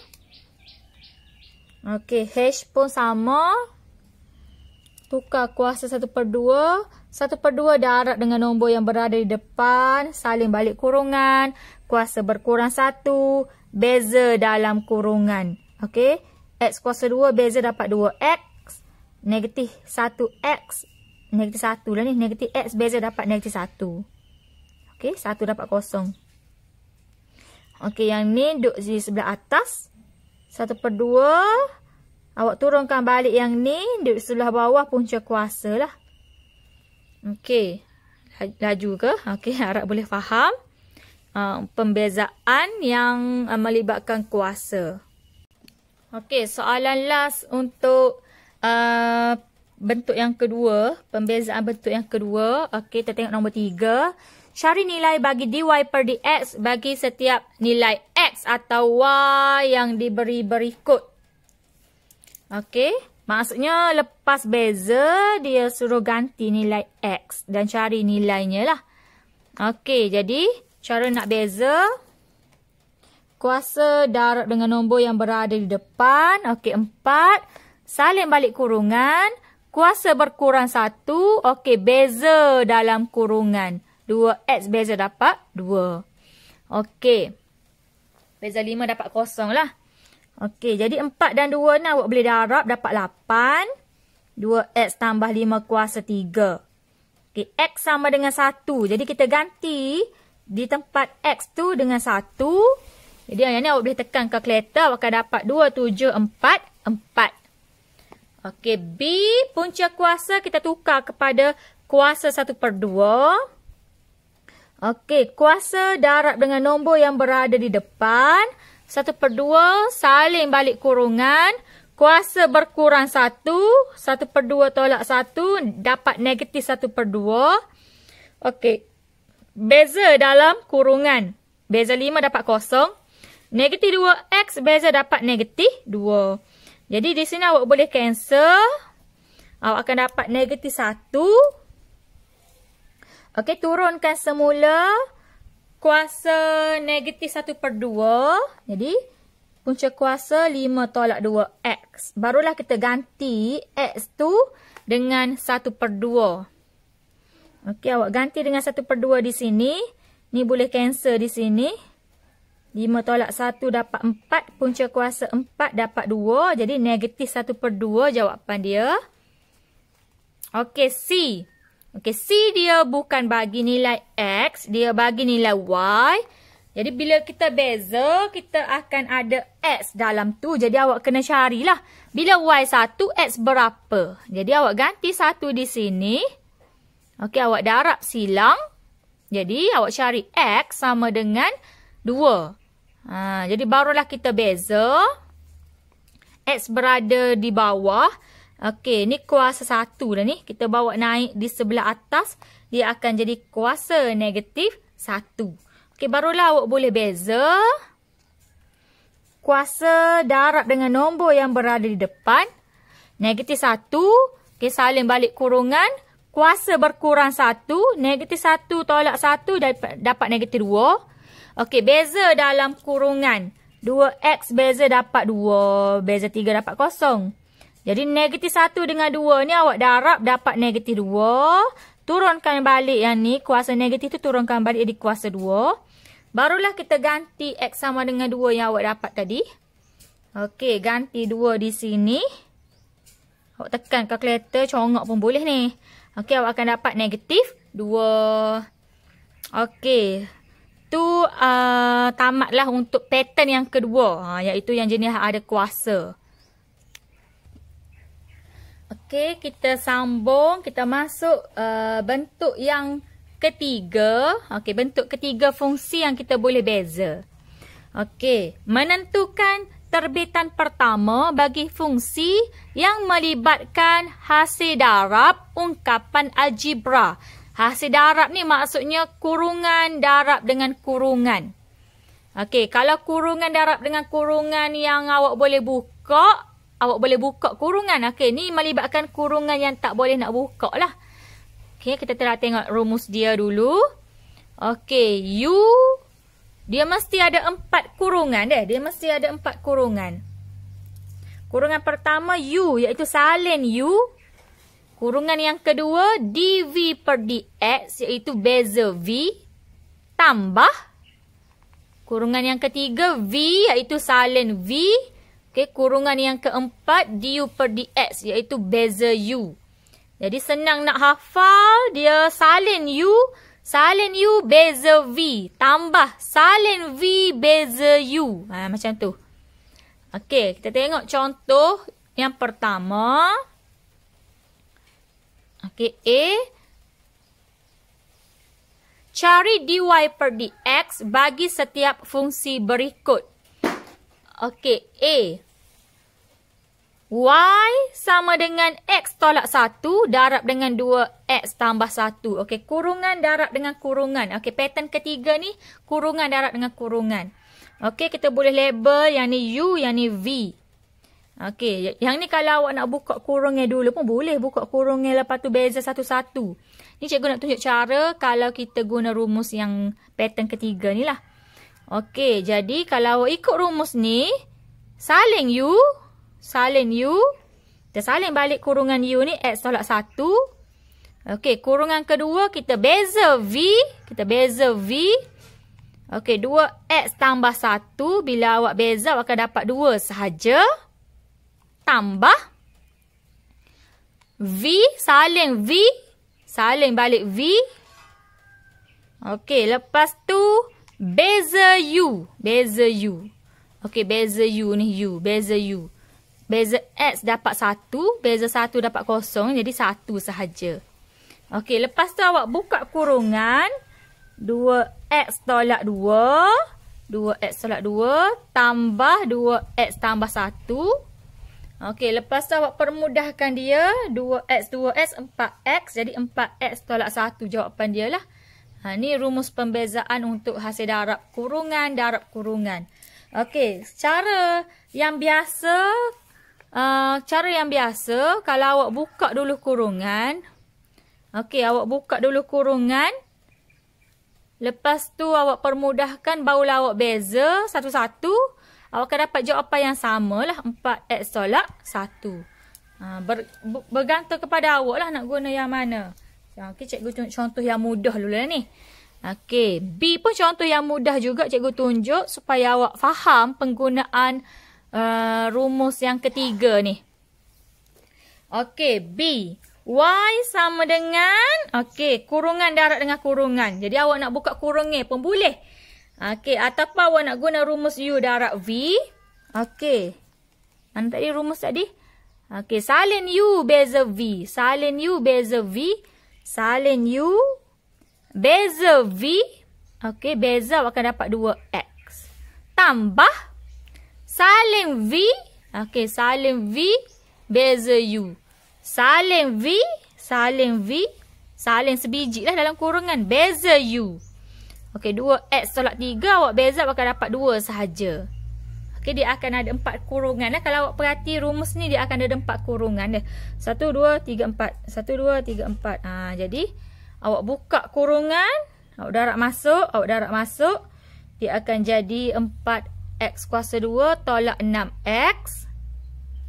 Okey, H pun sama. Tukar kuasa 1/2. 1/2 darab dengan nombor yang berada di depan. Salin balik kurungan. Kuasa berkurang 1. Beza dalam kurungan. Okey. X kuasa 2 beza dapat 2X. Negatif 1X. Negatif 1 lah ni. Negatif X beza dapat negatif 1. Okey. 1 dapat 0. Okey. Yang ni duduk di sebelah atas. 1/2. Awak turunkan balik yang ni. Duduk sebelah bawah punca kuasa lah. Okey. Laju ke? Okey. Harap boleh faham. Pembezaan yang melibatkan kuasa. Okey. Soalan last untuk bentuk yang kedua. Pembezaan bentuk yang kedua. Okey. Kita tengok nombor 3. Cari nilai bagi dy per dx bagi setiap nilai x atau y yang diberi berikut. Okey, maksudnya lepas beza, dia suruh ganti nilai X dan cari nilainya lah. Okey, jadi cara nak beza. Kuasa darab dengan nombor yang berada di depan. Okey, 4. Salin balik kurungan. Kuasa berkurang 1. Okey, beza dalam kurungan. 2X beza dapat 2. Okey, beza 5 dapat 0 lah. Okey, jadi 4 dan 2 ni awak boleh darab dapat 8. 2X tambah 5 kuasa 3. Okey, X sama dengan 1. Jadi kita ganti di tempat X tu dengan 1. Jadi yang ni awak boleh tekan kalkulator. Awak akan dapat 2744. Okey, B punca kuasa kita tukar kepada kuasa 1/2. Okey, kuasa darab dengan nombor yang berada di depan. 1/2 salin balik kurungan. Kuasa berkurang 1. 1/2 tolak 1 dapat negatif 1/2. Okey. Beza dalam kurungan. Beza 5 dapat 0. Negatif 2X beza dapat negatif 2. Jadi di sini awak boleh cancel. Awak akan dapat negatif 1. Okey, turunkan semula. Kuasa negatif 1/2. Jadi, punca kuasa 5 tolak 2X. Barulah kita ganti X tu dengan 1/2. Okey, awak ganti dengan 1/2 di sini. Ni boleh cancel di sini. 5 tolak 1 dapat 4. Punca kuasa 4 dapat 2. Jadi, negatif 1/2 jawapan dia. Okey, C. Okey, C dia bukan bagi nilai X. Dia bagi nilai Y. Jadi, bila kita beza, kita akan ada X dalam tu. Jadi, awak kena carilah. Bila Y 1, X berapa? Jadi, awak ganti 1 di sini. Okey, awak darab silang. Jadi, awak cari X sama dengan 2. Jadi, barulah kita beza. X berada di bawah. Okey, ni kuasa 1 dah ni. Kita bawa naik di sebelah atas. Dia akan jadi kuasa negatif 1. Okey, barulah awak boleh beza. Kuasa darab dengan nombor yang berada di depan. Negatif 1. Okey, salin balik kurungan. Kuasa berkurang 1. Negatif 1 tolak 1 dapat negatif 2. Okey, beza dalam kurungan. 2X beza dapat 2. Beza 3 dapat 0. Jadi, negatif 1 dengan 2 ni awak darab dapat negatif 2. Turunkan balik yang ni. Kuasa negatif tu turunkan balik di kuasa 2. Barulah kita ganti X sama dengan 2 yang awak dapat tadi. Okey, ganti 2 di sini. Awak tekan kalkulator, congok pun boleh ni. Okey, awak akan dapat negatif 2. Okey. Tu tamatlah untuk pattern yang kedua. Iaitu yang jenis ada kuasa. Okey, kita sambung. Kita masuk bentuk yang ketiga. Okey, bentuk ketiga fungsi yang kita boleh beza. Okey, menentukan terbitan pertama bagi fungsi yang melibatkan hasil darab ungkapan algebra. Hasil darab ni maksudnya kurungan darab dengan kurungan. Okey, kalau kurungan darab dengan kurungan yang awak boleh buka, awak boleh buka kurungan. Okey, ni melibatkan kurungan yang tak boleh nak buka lah. Okey, kita telah tengok rumus dia dulu. Okey, U. Dia mesti ada 4 kurungan deh. Dia mesti ada 4 kurungan. Kurungan pertama U iaitu salin U. Kurungan yang kedua dV per dx iaitu beza V. Tambah. Kurungan yang ketiga V iaitu salin V. Okey, kurungan yang keempat du per dx iaitu beza U. Jadi senang nak hafal, dia salin U beza V. Tambah salin V beza U. Macam tu. Okey, kita tengok contoh yang pertama. Okey, A. Cari dy per dx bagi setiap fungsi berikut. Okey, A. Y sama dengan X tolak 1 darab dengan 2X tambah 1. Okey, kurungan darab dengan kurungan. Okey, pattern ketiga ni kurungan darab dengan kurungan. Okey, kita boleh label yang ni U, yang ni V. Okey, yang ni kalau awak nak buka kurungnya dulu pun boleh buka kurungnya lepas tu beza satu-satu. Ni cikgu nak tunjuk cara kalau kita guna rumus yang pattern ketiga ni lah. Okey, jadi kalau awak ikut rumus ni, salin U. Kita salin balik kurungan U ni, X tolak 1. Okey, kurungan kedua kita beza V. Okey, 2X tambah 1. Bila awak beza, awak akan dapat 2 sahaja. Tambah. V, salin V. Salin balik V. Okey, lepas tu beza U. Okey, beza U ni U. Beza X dapat 1. Beza 1 dapat 0. Jadi 1 sahaja. Okey, lepas tu awak buka kurungan. 2X tolak 2. 2X tolak 2. Tambah 2X tambah 1. Okey, lepas tu awak permudahkan dia. 2X, 4X. Jadi 4X tolak 1 jawapan dia lah. Ni rumus pembezaan untuk hasil darab kurungan. Okey, cara yang biasa kalau awak buka dulu kurungan. Okey, awak buka dulu kurungan. Lepas tu awak permudahkan, barulah awak beza satu-satu. Awak akan dapat jawapan yang sama lah. 4X tolak 1. Bergantung kepada awak lah nak guna yang mana. Okey, cikgu tunjuk contoh yang mudah dulu lah ni. Okey, B pun contoh yang mudah juga cikgu tunjuk supaya awak faham penggunaan rumus yang ketiga ni. Okey, B. Y sama dengan, okey, kurungan darab dengan kurungan. Jadi awak nak buka kurungnya pun boleh. Okey, ataupun awak nak guna rumus U darab V. Okey. Mana tadi rumus tadi? Okey, salin U beza V. Salin U beza V. Okey, beza awak akan dapat 2X. Tambah salin V. Okey, salin V beza U. Salin V. Salin sebiji lah dalam kurungan. Beza U. Okey, 2X tolak 3. Awak beza awak akan dapat 2 sahaja. Okey, dia akan ada 4 kurungan. Kalau awak perhati rumus ni, dia akan ada 4 kurungan dia. 1, 2, 3, 4. 1, 2, 3, 4. Jadi, awak buka kurungan. Awak darab masuk. Dia akan jadi 4X kuasa 2 tolak 6X.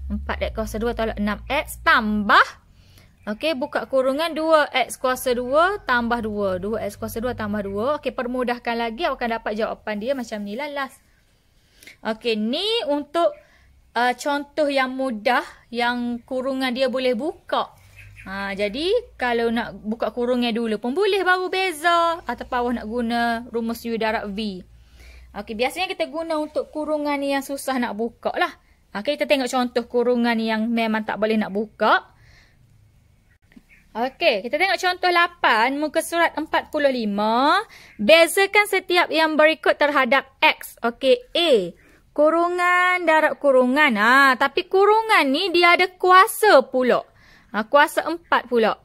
4X kuasa 2 tolak 6X. Tambah. Okey, buka kurungan 2X kuasa 2 tambah 2. 2X kuasa 2 tambah 2. Okey, permudahkan lagi. Awak akan dapat jawapan dia macam ni lah last. Okey, ni untuk contoh yang mudah yang kurungan dia boleh buka. Jadi, kalau nak buka kurungnya dulu pun boleh baru beza. Ataupun awak nak guna rumus U darab V. Okey, biasanya kita guna untuk kurungan yang susah nak buka lah. Okey, kita tengok contoh kurungan yang memang tak boleh nak buka. Okey, kita tengok contoh 8, muka surat 45. Bezakan setiap yang berikut terhadap X. Okey, A. Kurungan darab kurungan. Tapi kurungan ni dia ada kuasa pula. Kuasa 4 pula.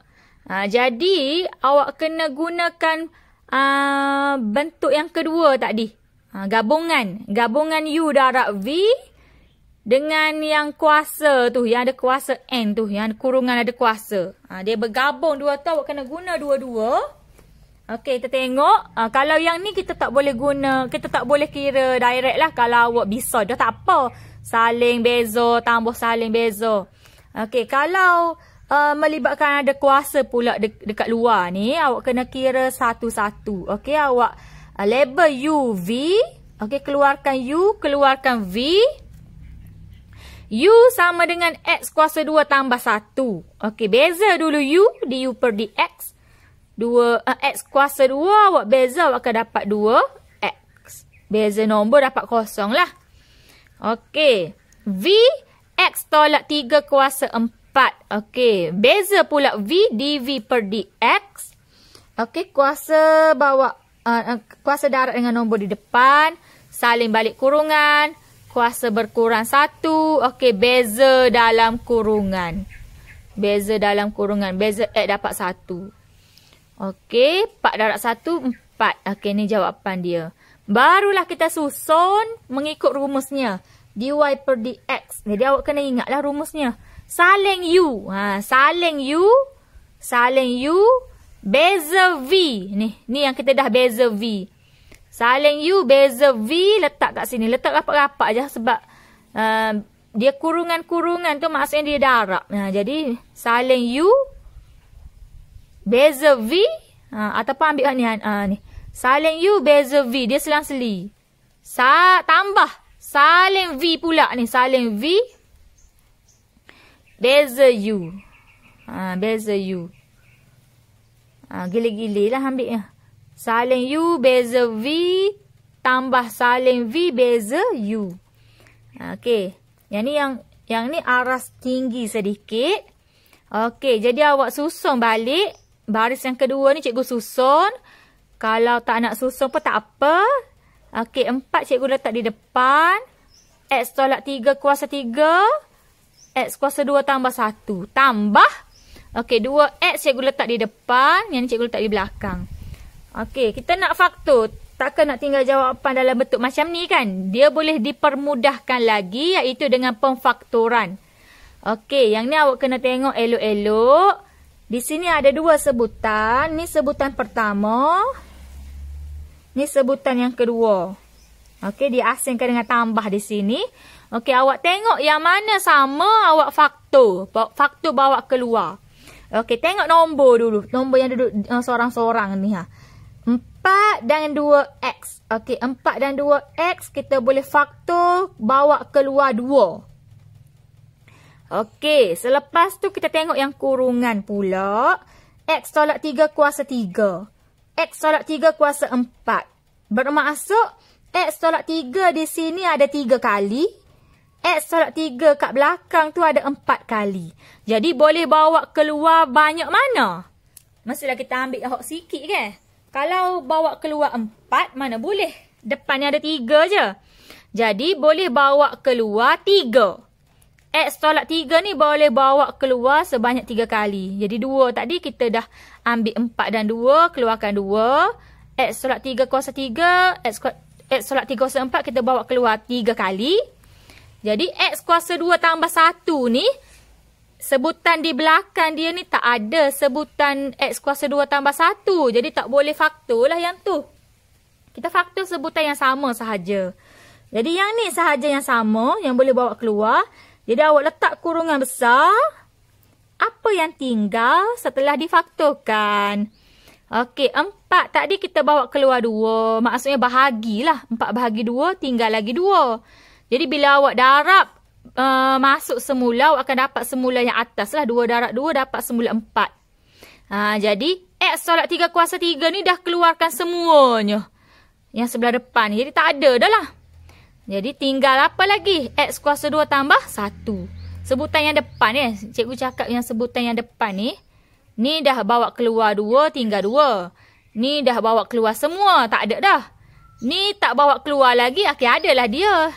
Jadi, awak kena gunakan bentuk yang kedua tadi. Gabungan. Gabungan U darab V. Dengan yang kuasa tu, yang ada kuasa N tu, yang kurungan ada kuasa. Dia bergabung dua tu, awak kena guna dua-dua. Okey, kita tengok. Kalau yang ni kita tak boleh guna, kita tak boleh kira direct lah. Kalau awak bisa, dah tak apa. Saling beza, tambah saling beza. Okey, kalau melibatkan ada kuasa pula dekat luar ni, awak kena kira satu-satu. Okey, awak label U, V. Okey, keluarkan U, keluarkan V. U sama dengan X kuasa 2 tambah 1. Okey, beza dulu U, du per dx. X kuasa 2, awak beza, awak akan dapat 2X. Beza nombor dapat kosong lah. Okey. V, X tolak 3 kuasa 4. Okey. Beza pula V, dv per dx. Okey. Kuasa darat dengan nombor di depan. Saling balik kurungan. Kuasa berkurang 1. Okey. Beza dalam kurungan. Beza dalam kurungan. Beza X dapat 1. Okey, 4 darab 1, 4. Okey, ni jawapan dia. Barulah kita susun mengikut rumusnya. dy per dx. Jadi awak kena ingatlah rumusnya. Saling U. Saling U. Saling U. Beza V. Ni yang kita dah beza V. Saling U, beza V. Letak kat sini. Letak rapat-rapat je sebab dia kurungan-kurungan tu maksudnya dia darab. Jadi, saling U. Beza V. Ataupun ambil ni. Ni. Saling U, beza V. Dia selang-seli. Tambah. Saling V pula ni. Saling V. Beza U. Beza U. Gili-gili lah ambil. Saling U, beza V. Tambah saling V, beza U. Okey. Yang ni aras tinggi sedikit. Okey. Jadi awak susun balik. Baris yang kedua ni cikgu susun. Kalau tak nak susun pun tak apa. Okey, 4 cikgu letak di depan. X tolak 3 kuasa 3. X kuasa 2 tambah 1. Tambah. Okey, 2X cikgu letak di depan. Yang ni cikgu letak di belakang. Okey, kita nak faktor. Takkan nak tinggal jawapan dalam bentuk macam ni kan? Dia boleh dipermudahkan lagi iaitu dengan pemfaktoran. Okey, yang ni awak kena tengok elok-elok. Di sini ada 2 sebutan. Ni sebutan pertama. Ni sebutan yang kedua. Okey, diasingkan dengan tambah di sini. Okey, awak tengok yang mana sama, awak faktor. Faktor bawa keluar. Okey, tengok nombor dulu. Nombor yang duduk sorang-sorang ni. 4 dan 2X. Okey, 4 dan 2X kita boleh faktor bawa keluar 2. Okey, selepas tu kita tengok yang kurungan pula. X tolak 3 kuasa 3. X tolak 3 kuasa 4. Bermaksud X tolak 3 di sini ada 3 kali. X tolak 3 kat belakang tu ada 4 kali. Jadi boleh bawa keluar banyak mana? Mestilah kita ambil hok sikit ke? Kalau bawa keluar 4, mana boleh? Depannya ada 3 je. Jadi boleh bawa keluar 3. X tolak 3 ni boleh bawa keluar sebanyak 3 kali. Jadi 2 tadi kita dah ambil 4 dan 2. Keluarkan 2. X tolak 3 kuasa 3. X tolak 3 kuasa 4 kita bawa keluar 3 kali. Jadi X kuasa 2 tambah 1 ni. Sebutan di belakang dia ni tak ada sebutan X kuasa 2 tambah 1. Jadi tak boleh faktor lah yang tu. Kita faktor sebutan yang sama sahaja. Jadi yang ni sahaja yang sama. Yang boleh bawa keluar. Jadi awak letak kurungan besar. Apa yang tinggal setelah difaktorkan? Okey, 4 tadi kita bawa keluar 2. Maksudnya bahagilah. 4 bahagi 2, tinggal lagi 2. Jadi bila awak darab masuk semula, awak akan dapat semula yang atas lah. 2 darab 2 dapat semula 4. Jadi X tolak 3 kuasa 3 ni dah keluarkan semuanya. Yang sebelah depan ni. Jadi tak ada dah lah. Jadi tinggal apa lagi? X kuasa 2 tambah 1. Sebutan yang depan ni. Cikgu cakap yang sebutan yang depan ni. Ni dah bawa keluar 2, tinggal 2. Ni dah bawa keluar semua. Tak ada dah. Ni tak bawa keluar lagi. Okey, adalah dia.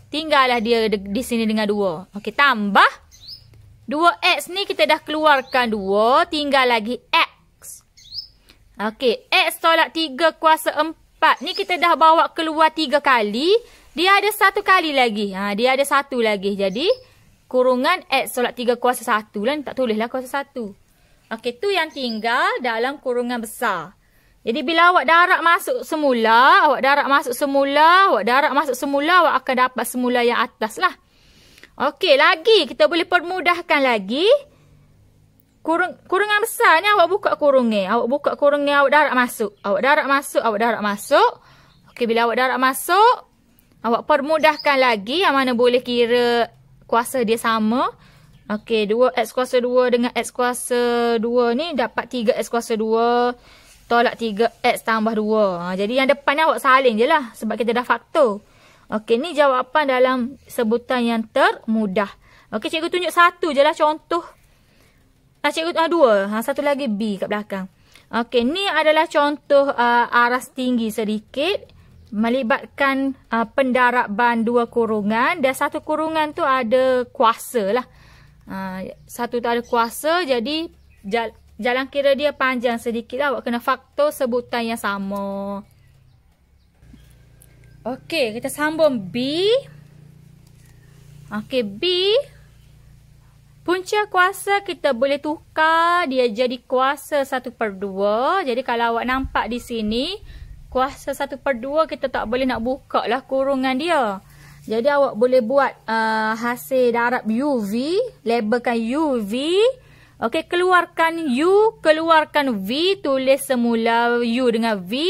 Tinggallah dia di sini dengan 2. Okey, tambah. 2X ni kita dah keluarkan 2. Tinggal lagi X. Okey, X tolak 3 kuasa 4. Ni kita dah bawa keluar 3 kali. Dia ada 1 kali lagi. Dia ada 1 lagi. Jadi, kurungan X tolak 3 kuasa 1 lah. Tak tulislah kuasa 1. Okey, tu yang tinggal dalam kurungan besar. Jadi bila awak darab masuk semula, awak akan dapat semula yang atas lah. Okey, lagi kita boleh permudahkan lagi. Kurungan besar ni awak buka kurungnya. Awak darab masuk. Okey, bila awak darab masuk, awak permudahkan lagi yang mana boleh kira kuasa dia sama. Okey, 2x kuasa 2 dengan x kuasa 2 ni dapat 3x kuasa 2 tolak 3x tambah 2. Jadi yang depan ni awak salin je lah sebab kita dah faktor. Okey, ni jawapan dalam sebutan yang termudah. Okey, cikgu tunjuk satu je lah contoh. Cikgu dua. Satu lagi B kat belakang. Okey, ni adalah contoh aras tinggi sedikit. Melibatkan pendaraban dua kurungan. Dan satu kurungan tu ada kuasa lah. Satu tu ada kuasa. Jadi jalan kira dia panjang sedikit lah. Awak kena faktor sebutan yang sama. Okey, kita sambung B. Okey, B. Punca kuasa kita boleh tukar dia jadi kuasa 1/2. Jadi kalau awak nampak di sini, kuasa 1/2 kita tak boleh nak buka lah kurungan dia. Jadi awak boleh buat hasil darab UV, labelkan UV. Okey, keluarkan U, keluarkan V, tulis semula U dengan V.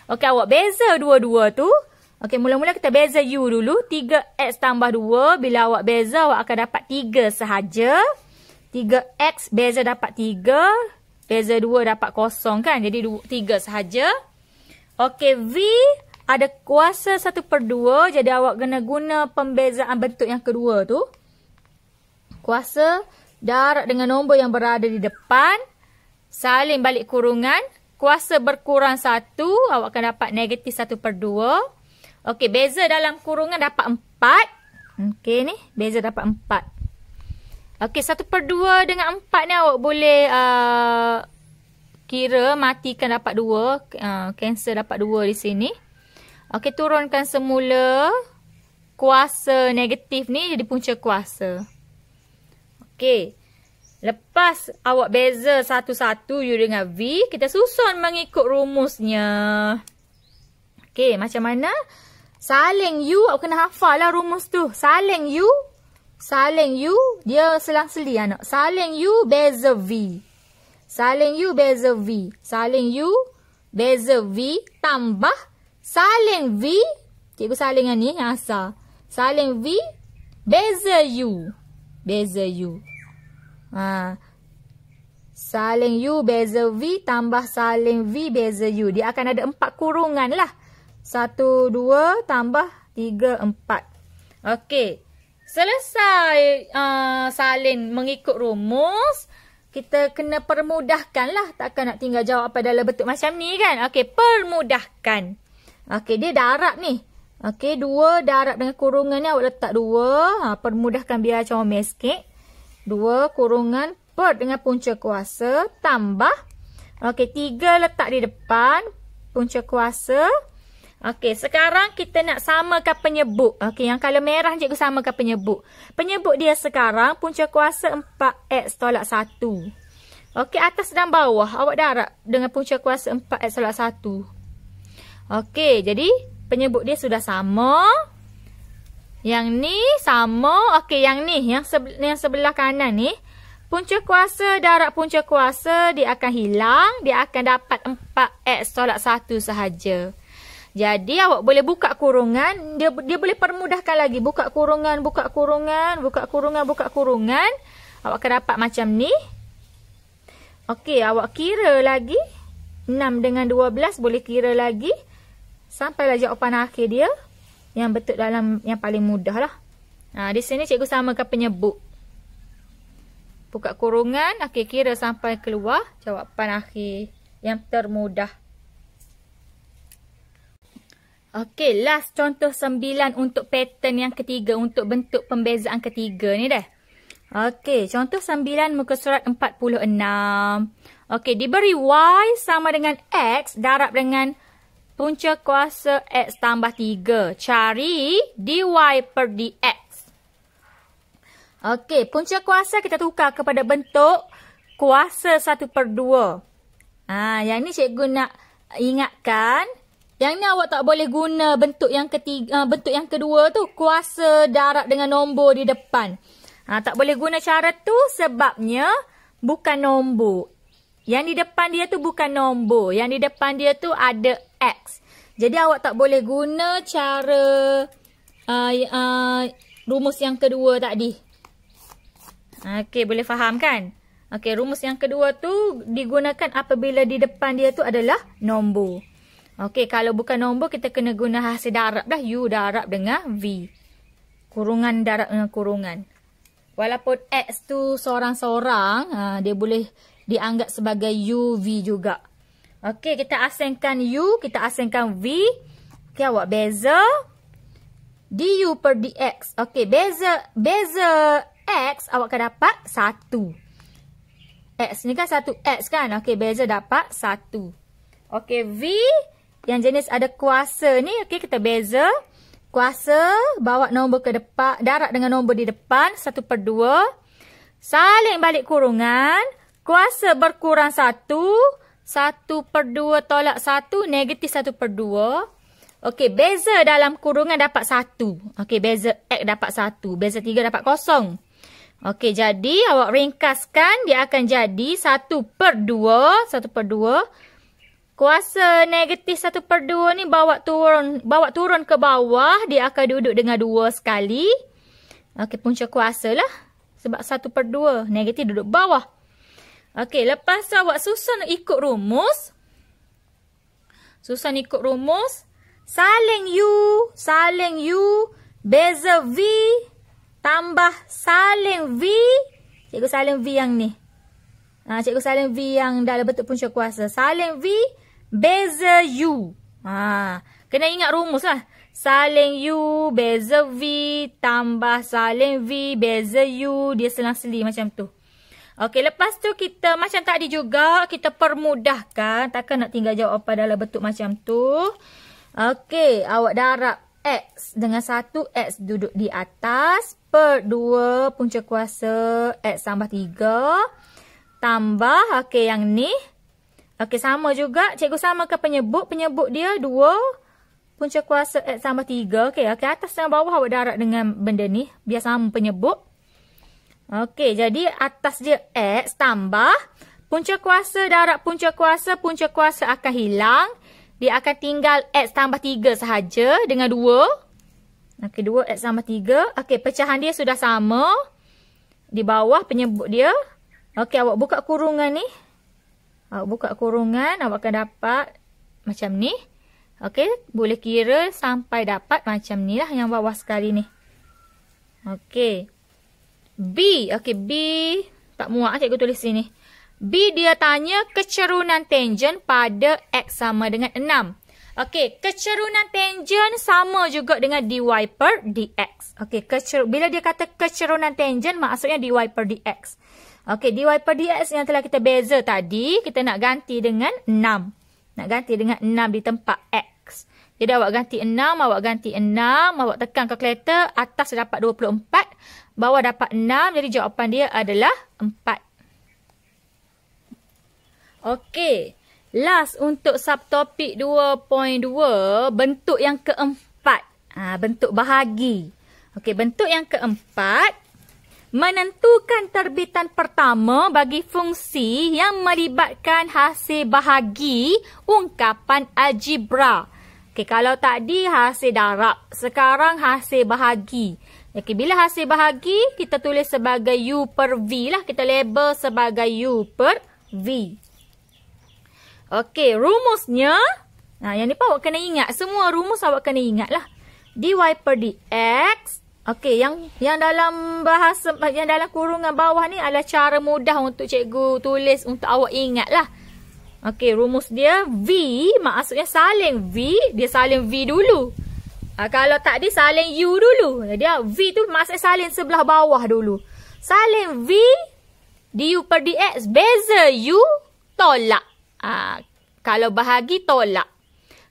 Okey, awak beza dua-dua tu. Okey, mula-mula kita beza U dulu. 3x tambah 2. Bila awak beza, awak akan dapat 3 sahaja. 3x beza dapat 3. Beza 2 dapat 0 kan. Jadi 3 sahaja. Okey, V ada kuasa 1/2. Jadi awak kena guna pembezaan bentuk yang kedua tu. Kuasa darab dengan nombor yang berada di depan. Salin balik kurungan. Kuasa berkurang 1. Awak akan dapat negatif 1/2. Okey, beza dalam kurungan dapat 4. Okey ni, beza dapat 4. Okey, 1/2 dengan 4 ni awak boleh kira matikan dapat 2. Cancel dapat 2 di sini. Okey, turunkan semula kuasa negatif ni jadi punca kuasa. Okey. Lepas awak beza satu-satu U dengan V, kita susun mengikut rumusnya. Okey, macam mana? Saling U, awak kena hafal lah rumus tu. Saling U, dia selang-seli anak. Saling U, beza V. Saling U, beza V. Saling U, beza V, tambah saling V. Cikgu salingan ni yang asal. Saling V, beza U. Beza U. Saling U, beza V, tambah saling V, beza U. Dia akan ada 4 kurungan lah. 1, 2, tambah 3, 4. Okey. Selesai salin mengikut rumus. Kita kena permudahkan lah. Takkan nak tinggal jawab apa dalam bentuk macam ni kan. Okey, permudahkan. Okey, dia darab ni. Okey, 2 darab dengan kurungan ni awak letak 2. Permudahkan biar comel sikit. 2 kurungan per dengan punca kuasa. Tambah. Okey, 3 letak di depan. Punca kuasa. Okey, sekarang kita nak samakan penyebut. Okey, yang kalau merah cikgu samakan penyebut. Penyebut dia sekarang punca kuasa 4x tolak 1. Okey, atas dan bawah awak darab dengan punca kuasa 4x tolak 1. Okey, jadi penyebut dia sudah sama. Yang ni sama. Okey, yang ni, yang sebelah kanan ni. Punca kuasa darab punca kuasa dia akan hilang. Dia akan dapat 4x tolak 1 sahaja. Jadi awak boleh buka kurungan, dia boleh permudahkan lagi. Buka kurungan, buka kurungan, buka kurungan, buka kurungan. Awak akan dapat macam ni. Okey, awak kira lagi. 6 dengan 12 boleh kira lagi. Sampailah jawapan akhir dia. Yang betul dalam yang paling mudah lah. Di sini cikgu samakan penyebut. Buka kurungan, okey, kira sampai keluar jawapan akhir yang termudah. Okey, last contoh 9 untuk pattern yang ketiga. Untuk bentuk pembezaan ketiga ni dah. Okey, contoh 9 muka surat 46. Okey, diberi Y sama dengan X darab dengan punca kuasa X tambah 3. Cari dy per dx. Okey, punca kuasa kita tukar kepada bentuk kuasa 1/2. Yang ni cikgu nak ingatkan, yang ni awak tak boleh guna bentuk yang ketiga, bentuk yang kedua tu, kuasa darab dengan nombor di depan. Tak boleh guna cara tu sebabnya bukan nombor. Yang di depan dia tu bukan nombor. Yang di depan dia tu ada X. Jadi awak tak boleh guna cara rumus yang kedua tadi. Okey, boleh faham kan? Okey, rumus yang kedua tu digunakan apabila di depan dia tu adalah nombor. Okey, kalau bukan nombor kita kena guna hasil darab dah. U darab dengan V. Kurungan darab dengan kurungan. Walaupun X tu seorang-seorang, dia boleh dianggap sebagai UV juga. Okey, kita asingkan U, kita asingkan V. Okey, awak beza du per dx. Okey, beza X awak akan dapat 1. X ni kan 1X kan? Okey, beza dapat 1. Okey, V yang jenis ada kuasa ni, okey, kita beza. Kuasa bawa nombor ke depan, darab dengan nombor di depan, 1/2. Saling balik kurungan. Kuasa berkurang 1. 1/2 tolak 1, negatif 1/2. Okey, beza dalam kurungan dapat 1. Okey, beza X dapat 1. Beza 3 dapat 0. Okey, jadi awak ringkaskan, dia akan jadi 1/2. 1/2. Kuasa negatif 1/2 ni bawa turun ke bawah. Dia akan duduk dengan 2 sekali. Okey, punca kuasa lah. Sebab 1/2. Negatif duduk bawah. Okey, lepas tu awak susun ikut rumus. Susun ikut rumus. Saling U. Beza V. Tambah saling V. Cikgu saling V yang ni. Cikgu saling V yang dalam bentuk punca kuasa. Saling V. Beza U. Kena ingat rumus lah. Saling U, beza V, tambah saling V, beza U. Dia selang-seli macam tu. Okey, lepas tu kita macam tadi juga, kita permudahkan. Takkan nak tinggal jawapan dalam bentuk macam tu. Okey, awak darab X dengan 1, X duduk di atas. Per 2, punca kuasa X tambah 3. Tambah, okey, yang ni. Okey, sama juga. Cikgu samakan penyebut. Penyebut dia 2. Punca kuasa X tambah 3. Okey, atas dan bawah awak darab dengan benda ni. Biar sama penyebut. Okey, jadi atas dia X tambah. Punca kuasa darab punca kuasa akan hilang. Dia akan tinggal X tambah 3 sahaja dengan 2. Okey, 2X tambah 3. Okey, pecahan dia sudah sama. Di bawah penyebut dia. Okey, awak buka kurungan ni. Awak buka kurungan, awak akan dapat macam ni. Okey, boleh kira sampai dapat macam ni lah yang bawah sekali ni. Okey. B. Okey, B. Tak muak cikgu tulis sini. B dia tanya kecerunan tangent pada X sama dengan 6. Okey, kecerunan tangent sama juga dengan dy per dx. Okey, bila dia kata kecerunan tangent maksudnya dy per dx. Okey, dy per dx yang telah kita beza tadi, kita nak ganti dengan 6. Nak ganti dengan 6 di tempat X. Jadi awak ganti 6, awak tekan kalkulator, atas dapat 24, bawah dapat 6, jadi jawapan dia adalah 4. Okey, last untuk subtopik 2.2, bentuk yang keempat. Bentuk bahagi. Okey, bentuk yang keempat, menentukan terbitan pertama bagi fungsi yang melibatkan hasil bahagi ungkapan algebra. Okey, kalau tadi hasil darab, sekarang hasil bahagi. Okey, bila hasil bahagi, kita tulis sebagai U per V lah. Kita label sebagai U per V. Okey, rumusnya, yang ni pun awak kena ingat. Semua rumus awak kena ingat lah. Dy per dx. Okey, yang dalam bahasa, yang dalam kurungan bawah ni adalah cara mudah untuk cikgu tulis untuk awak ingat lah. Okey, rumus dia V, maksudnya saling V, dia saling V dulu. Kalau tadi saling U dulu. Dia V tu maksudnya saling sebelah bawah dulu. Saling V, du per dx, beza U, tolak. Kalau bahagi tolak.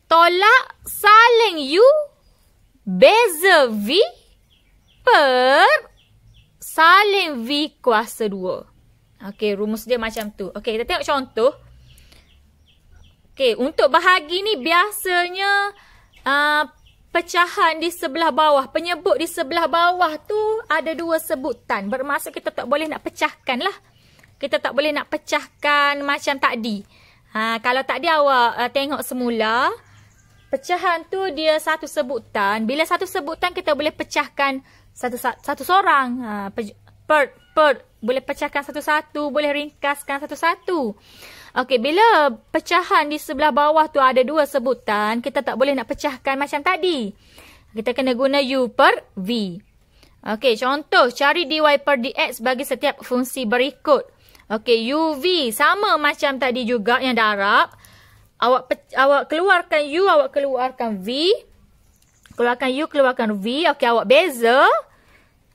Tolak saling U, beza V, per saling V kuasa 2. Okey, rumus dia macam tu. Okey, kita tengok contoh. Okey, untuk bahagi ni biasanya pecahan di sebelah bawah, penyebut di sebelah bawah tu ada 2 sebutan. Bermaksud kita tak boleh nak pecahkan lah. Kita tak boleh nak pecahkan macam tadi. Kalau tadi awak tengok semula, pecahan tu dia 1 sebutan. Bila 1 sebutan kita boleh pecahkan satu sorang. Boleh pecahkan satu-satu, boleh ringkaskan satu-satu. Okey, bila pecahan di sebelah bawah tu ada 2 sebutan, kita tak boleh nak pecahkan macam tadi. Kita kena guna U per V. Okey, contoh cari dy per dx bagi setiap fungsi berikut. Okey, UV sama macam tadi juga yang darab. Awak keluarkan U, awak keluarkan V. Keluarkan U, keluarkan V. Okey, awak beza.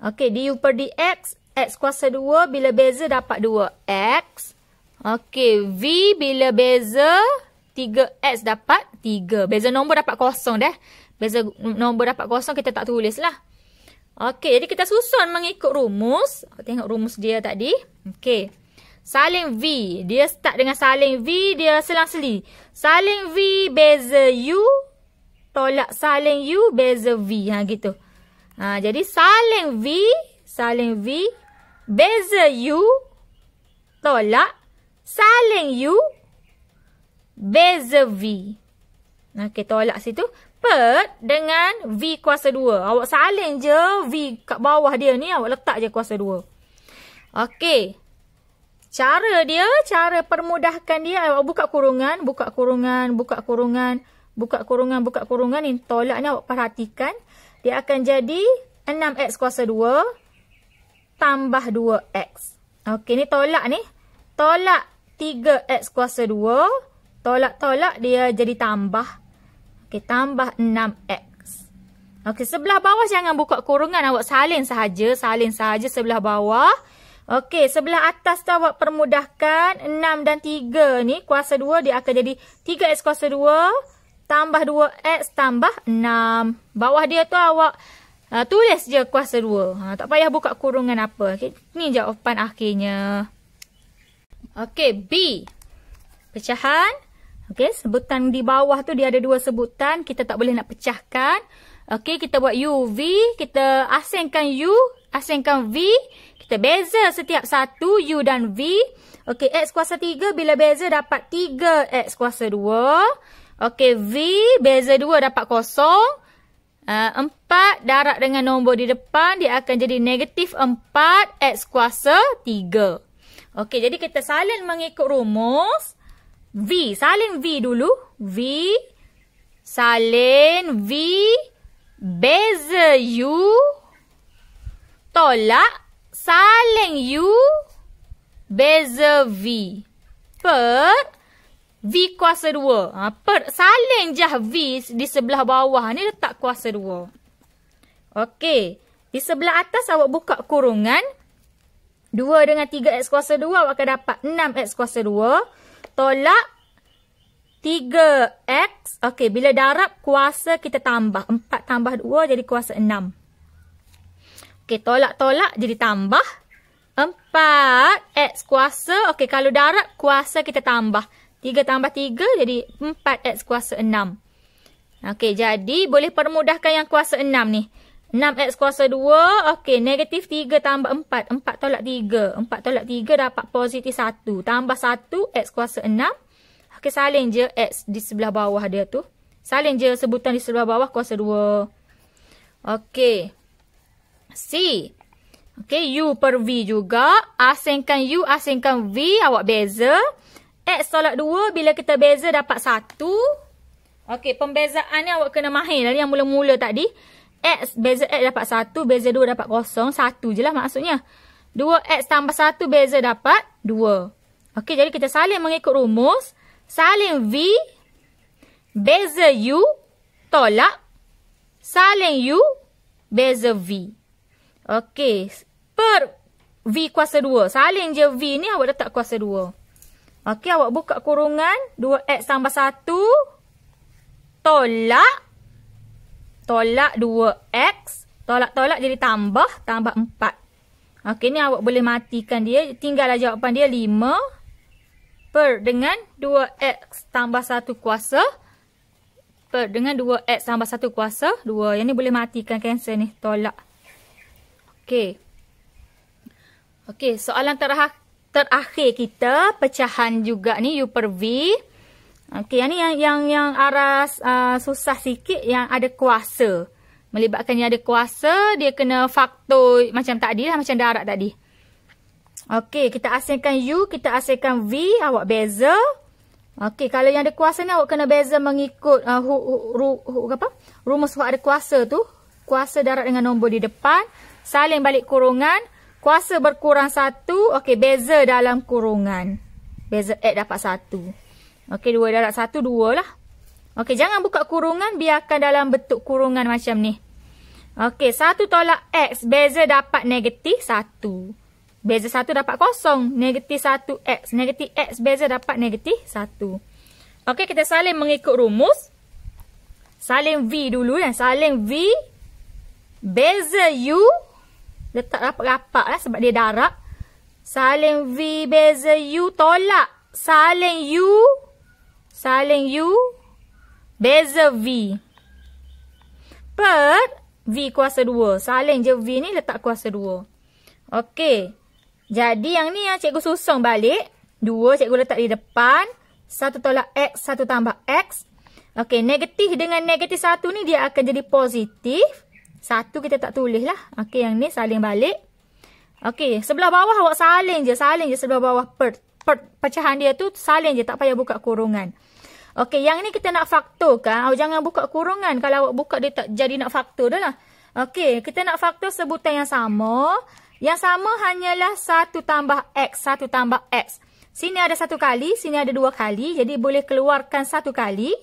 Okey, du per dx, x kuasa 2 bila beza dapat 2x. Okey, V bila beza 3x dapat 3. Beza nombor dapat kosong dah. Beza nombor dapat kosong kita tak tulis lah. Okey, jadi kita susun mengikut rumus. Tengok rumus dia tadi. Okey. Salin V. Dia start dengan salin V, dia selang-seli. Salin V beza U, tolak salin U beza V. Gitu. Jadi salin V, beza U, tolak salin U, beza V. Okey, tolak situ. Per dengan V kuasa 2. Awak salin je V kat bawah dia ni, awak letak je kuasa 2. Okey. Cara permudahkan dia, awak buka kurungan, buka kurungan, buka kurungan, buka kurungan, buka kurungan. Ni tolak ni awak perhatikan. Dia akan jadi 6x kuasa 2 tambah 2x. Okey, ni tolak ni. Tolak 3x kuasa 2. Tolak-tolak dia jadi tambah. Okey, tambah 6x. Okey, sebelah bawah jangan buka kurungan. Awak salin sahaja. Salin sahaja sebelah bawah. Okey, sebelah atas tu awak permudahkan. 6 dan 3 ni kuasa 2 dia akan jadi 3x kuasa 2 tambah 2x tambah 6. Bawah dia tu awak tulis je kuasa 2. Tak payah buka kurungan apa. Okay, ni jawapan akhirnya. Okey, B. Pecahan. Okey, sebutan di bawah tu dia ada 2 sebutan. Kita tak boleh nak pecahkan. Okey, kita buat UV. Kita asingkan U, asingkan V. Kita beza setiap satu U dan V. Okey, X kuasa 3 bila beza dapat 3X kuasa 2. Okey, V beza 2 dapat kosong. 4 darab dengan nombor di depan. Dia akan jadi negatif 4X kuasa 3. Okey, jadi kita salin mengikut rumus. V, salin V dulu. V, salin V, beza U, tolak salin U, beza V. Per V kuasa 2. Per salin je V di sebelah bawah ni letak kuasa 2. Okey. Di sebelah atas awak buka kurungan. 2 dengan 3x kuasa 2 awak akan dapat 6x kuasa 2. Tolak 3x. Okey. Bila darab kuasa kita tambah. 4 tambah 2 jadi kuasa 6. Okey, tolak-tolak jadi tambah 4x kuasa. Okey, kalau darab kuasa kita tambah. 3 tambah 3 jadi 4x kuasa 6. Okey, jadi boleh permudahkan yang kuasa 6 ni. 6x kuasa 2. Okey, negatif 3 tambah 4. 4 tolak 3. 4 tolak 3 dapat positif 1. Tambah 1 x kuasa 6. Okey, salin je x di sebelah bawah dia tu. Salin je sebutan di sebelah bawah kuasa 2. Okey. C. Okey, U per V juga. Asingkan U, asingkan V. Awak beza. X tolak 2. Bila kita beza dapat 1. Okey, pembezaan ni awak kena mahir dari yang mula-mula tadi. X, beza X dapat 1. Beza 2 dapat 0. 1 je lah maksudnya. 2X tambah 1 beza dapat 2. Okey, jadi kita salin mengikut rumus. Salin V. Beza U. Tolak. Salin U. Beza V. Okey, per V kuasa 2. Salin je V ni awak letak kuasa 2. Okey, awak buka kurungan. 2X tambah 1. Tolak. Tolak 2X. Tolak-tolak jadi tambah. Tambah 4. Okey, ni awak boleh matikan dia. Tinggallah jawapan dia 5. per dengan 2x tambah 1 kuasa. Per dengan 2x tambah 1 kuasa 2. Yang ni boleh matikan, cancel ni, tolak. Okey. Okey, soalan terakhir kita, pecahan juga ni U per V. Okey, yang ni yang arah susah sikit, yang ada kuasa. Melibatkan yang ada kuasa, dia kena faktor macam tadi lah, macam darat tadi. Okey, kita asingkan U, kita asingkan V, awak beza. Okey, kalau yang ada kuasa ni awak kena beza mengikut rumus ada kuasa tu. Kuasa darat dengan nombor di depan, saling balik kurungan, kuasa berkurang 1. Okey, beza dalam kurungan. Beza X dapat 1. Okey, 2 darat 1, 2 lah. Okey, jangan buka kurungan, biarkan dalam bentuk kurungan macam ni. Okey, 1 tolak X, beza dapat negatif 1. Beza 1 dapat kosong. Negatif 1x. Negatif x beza dapat negatif 1. Okey, kita salin mengikut rumus. Salin V dulu kan. Salin V. Beza U. Letak rapat-rapat lah sebab dia darab. Salin V beza U. Tolak. Salin U. Salin U. Beza V. Per V kuasa 2. Salin je V ni, letak kuasa 2. Okey. Jadi yang ni yang cikgu susung balik. 2 cikgu letak di depan. 1 tolak X, 1 tambah X. Okey, negatif dengan negatif 1 ni dia akan jadi positif. 1 kita tak tulis lah. Okey, yang ni saling balik. Okey, sebelah bawah awak saling je. Saling je sebelah bawah pecahan dia tu. Saling je, tak payah buka kurungan. Okey, yang ni kita nak faktorkan. Awak jangan buka kurungan. Kalau awak buka dia tak jadi nak faktor dah lah. Okey, kita nak faktor sebutan yang sama. Yang sama hanyalah 1 tambah X, 1 tambah X. Sini ada 1 kali, sini ada 2 kali. Jadi boleh keluarkan 1 kali.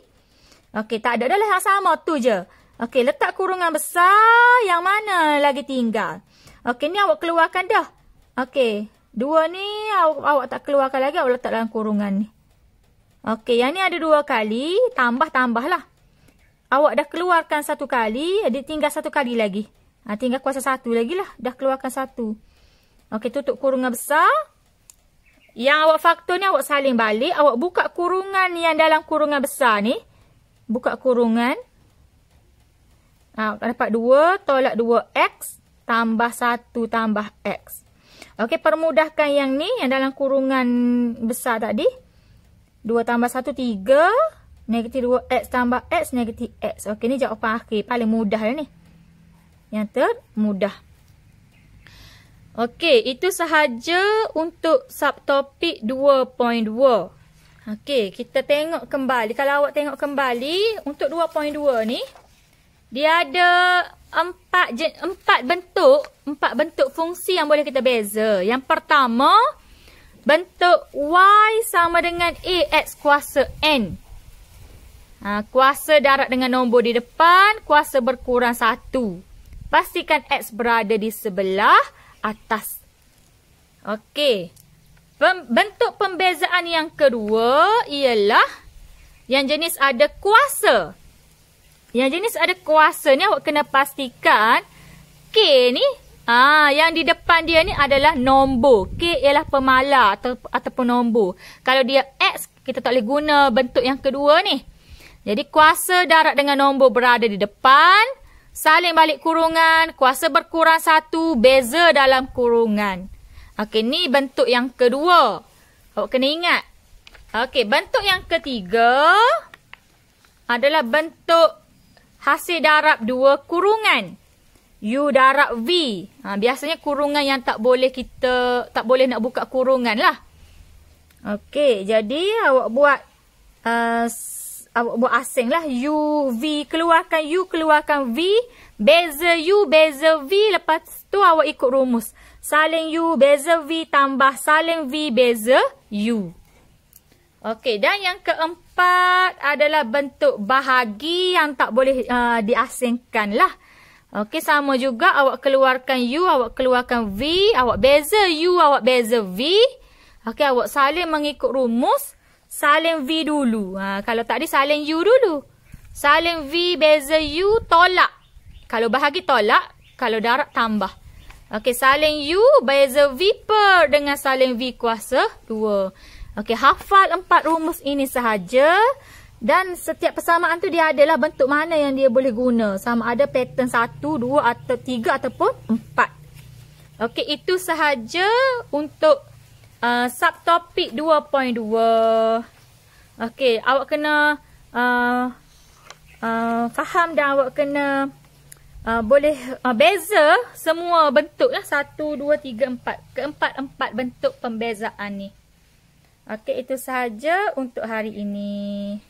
Okey, tak ada dah lah, yang sama tu je. Okey, letak kurungan besar, yang mana lagi tinggal. Okey, ni awak keluarkan dah. Okey, 2 ni awak tak keluarkan lagi, awak letak dalam kurungan ni. Okey, yang ni ada 2 kali, tambah-tambah lah. Awak dah keluarkan 1 kali, ada tinggal 1 kali lagi. Tinggal kuasa 1 lagi lah. Dah keluarkan 1. Okey, tutup kurungan besar. Yang awak faktor ni awak salin balik. Awak buka kurungan yang dalam kurungan besar ni. Buka kurungan. Dapat 2 tolak 2X tambah 1 tambah X. Okey, permudahkan yang ni. Yang dalam kurungan besar tadi. 2 tambah 1, 3. Negatif 2X tambah X, negatif X. Okey, ni jawapan akhir. Paling mudah lah ni. Yang termudah. Okey, itu sahaja untuk subtopik 2.2. Okey, kita tengok kembali. Kalau awak tengok kembali, untuk 2.2 ni, dia ada 4 bentuk fungsi yang boleh kita beza. Yang pertama, bentuk Y sama dengan AX kuasa N. Kuasa darat dengan nombor di depan, kuasa berkurang 1. Pastikan X berada di sebelah atas. Okey. Bentuk pembezaan yang kedua ialah yang jenis ada kuasa. Yang jenis ada kuasa ni awak kena pastikan K ni, yang di depan dia ni adalah nombor. K ialah pemalar ataupun nombor. Kalau dia X, kita tak boleh guna bentuk yang kedua ni. Jadi kuasa darat dengan nombor berada di depan. Salin balik kurungan, kuasa berkurang 1, beza dalam kurungan. Okey, ni bentuk yang kedua. Awak kena ingat. Okey, bentuk yang ketiga adalah bentuk hasil darab 2 kurungan. U darab V. Biasanya kurungan yang tak boleh nak buka kurungan lah. Okey, jadi awak buat asing lah. U, V, keluarkan U, keluarkan V. Beza U, beza V. Lepas tu awak ikut rumus. Saling U, beza V, tambah saling V, beza U. Okey, dan yang keempat adalah bentuk bahagi yang tak boleh diasingkan lah. Okey, sama juga. Awak keluarkan U, awak keluarkan V. Awak beza U, awak beza V. Okey, awak saling mengikut rumus. Salin V dulu. Kalau tadi salin U dulu. Salin V beza U tolak. Kalau bahagi tolak. Kalau darab tambah. Okey, salin U beza V per dengan salin V kuasa 2. Okey, hafal 4 rumus ini sahaja. Dan setiap persamaan tu dia adalah bentuk mana yang dia boleh guna. Sama ada pattern 1, 2 atau 3 ataupun 4. Okey, itu sahaja untuk subtopik 2.2. Okey, awak kena faham dan awak kena boleh beza semua bentuk lah. 1, 2, 3, 4. Keempat-empat bentuk pembezaan ni. Okey, itu sahaja untuk hari ini.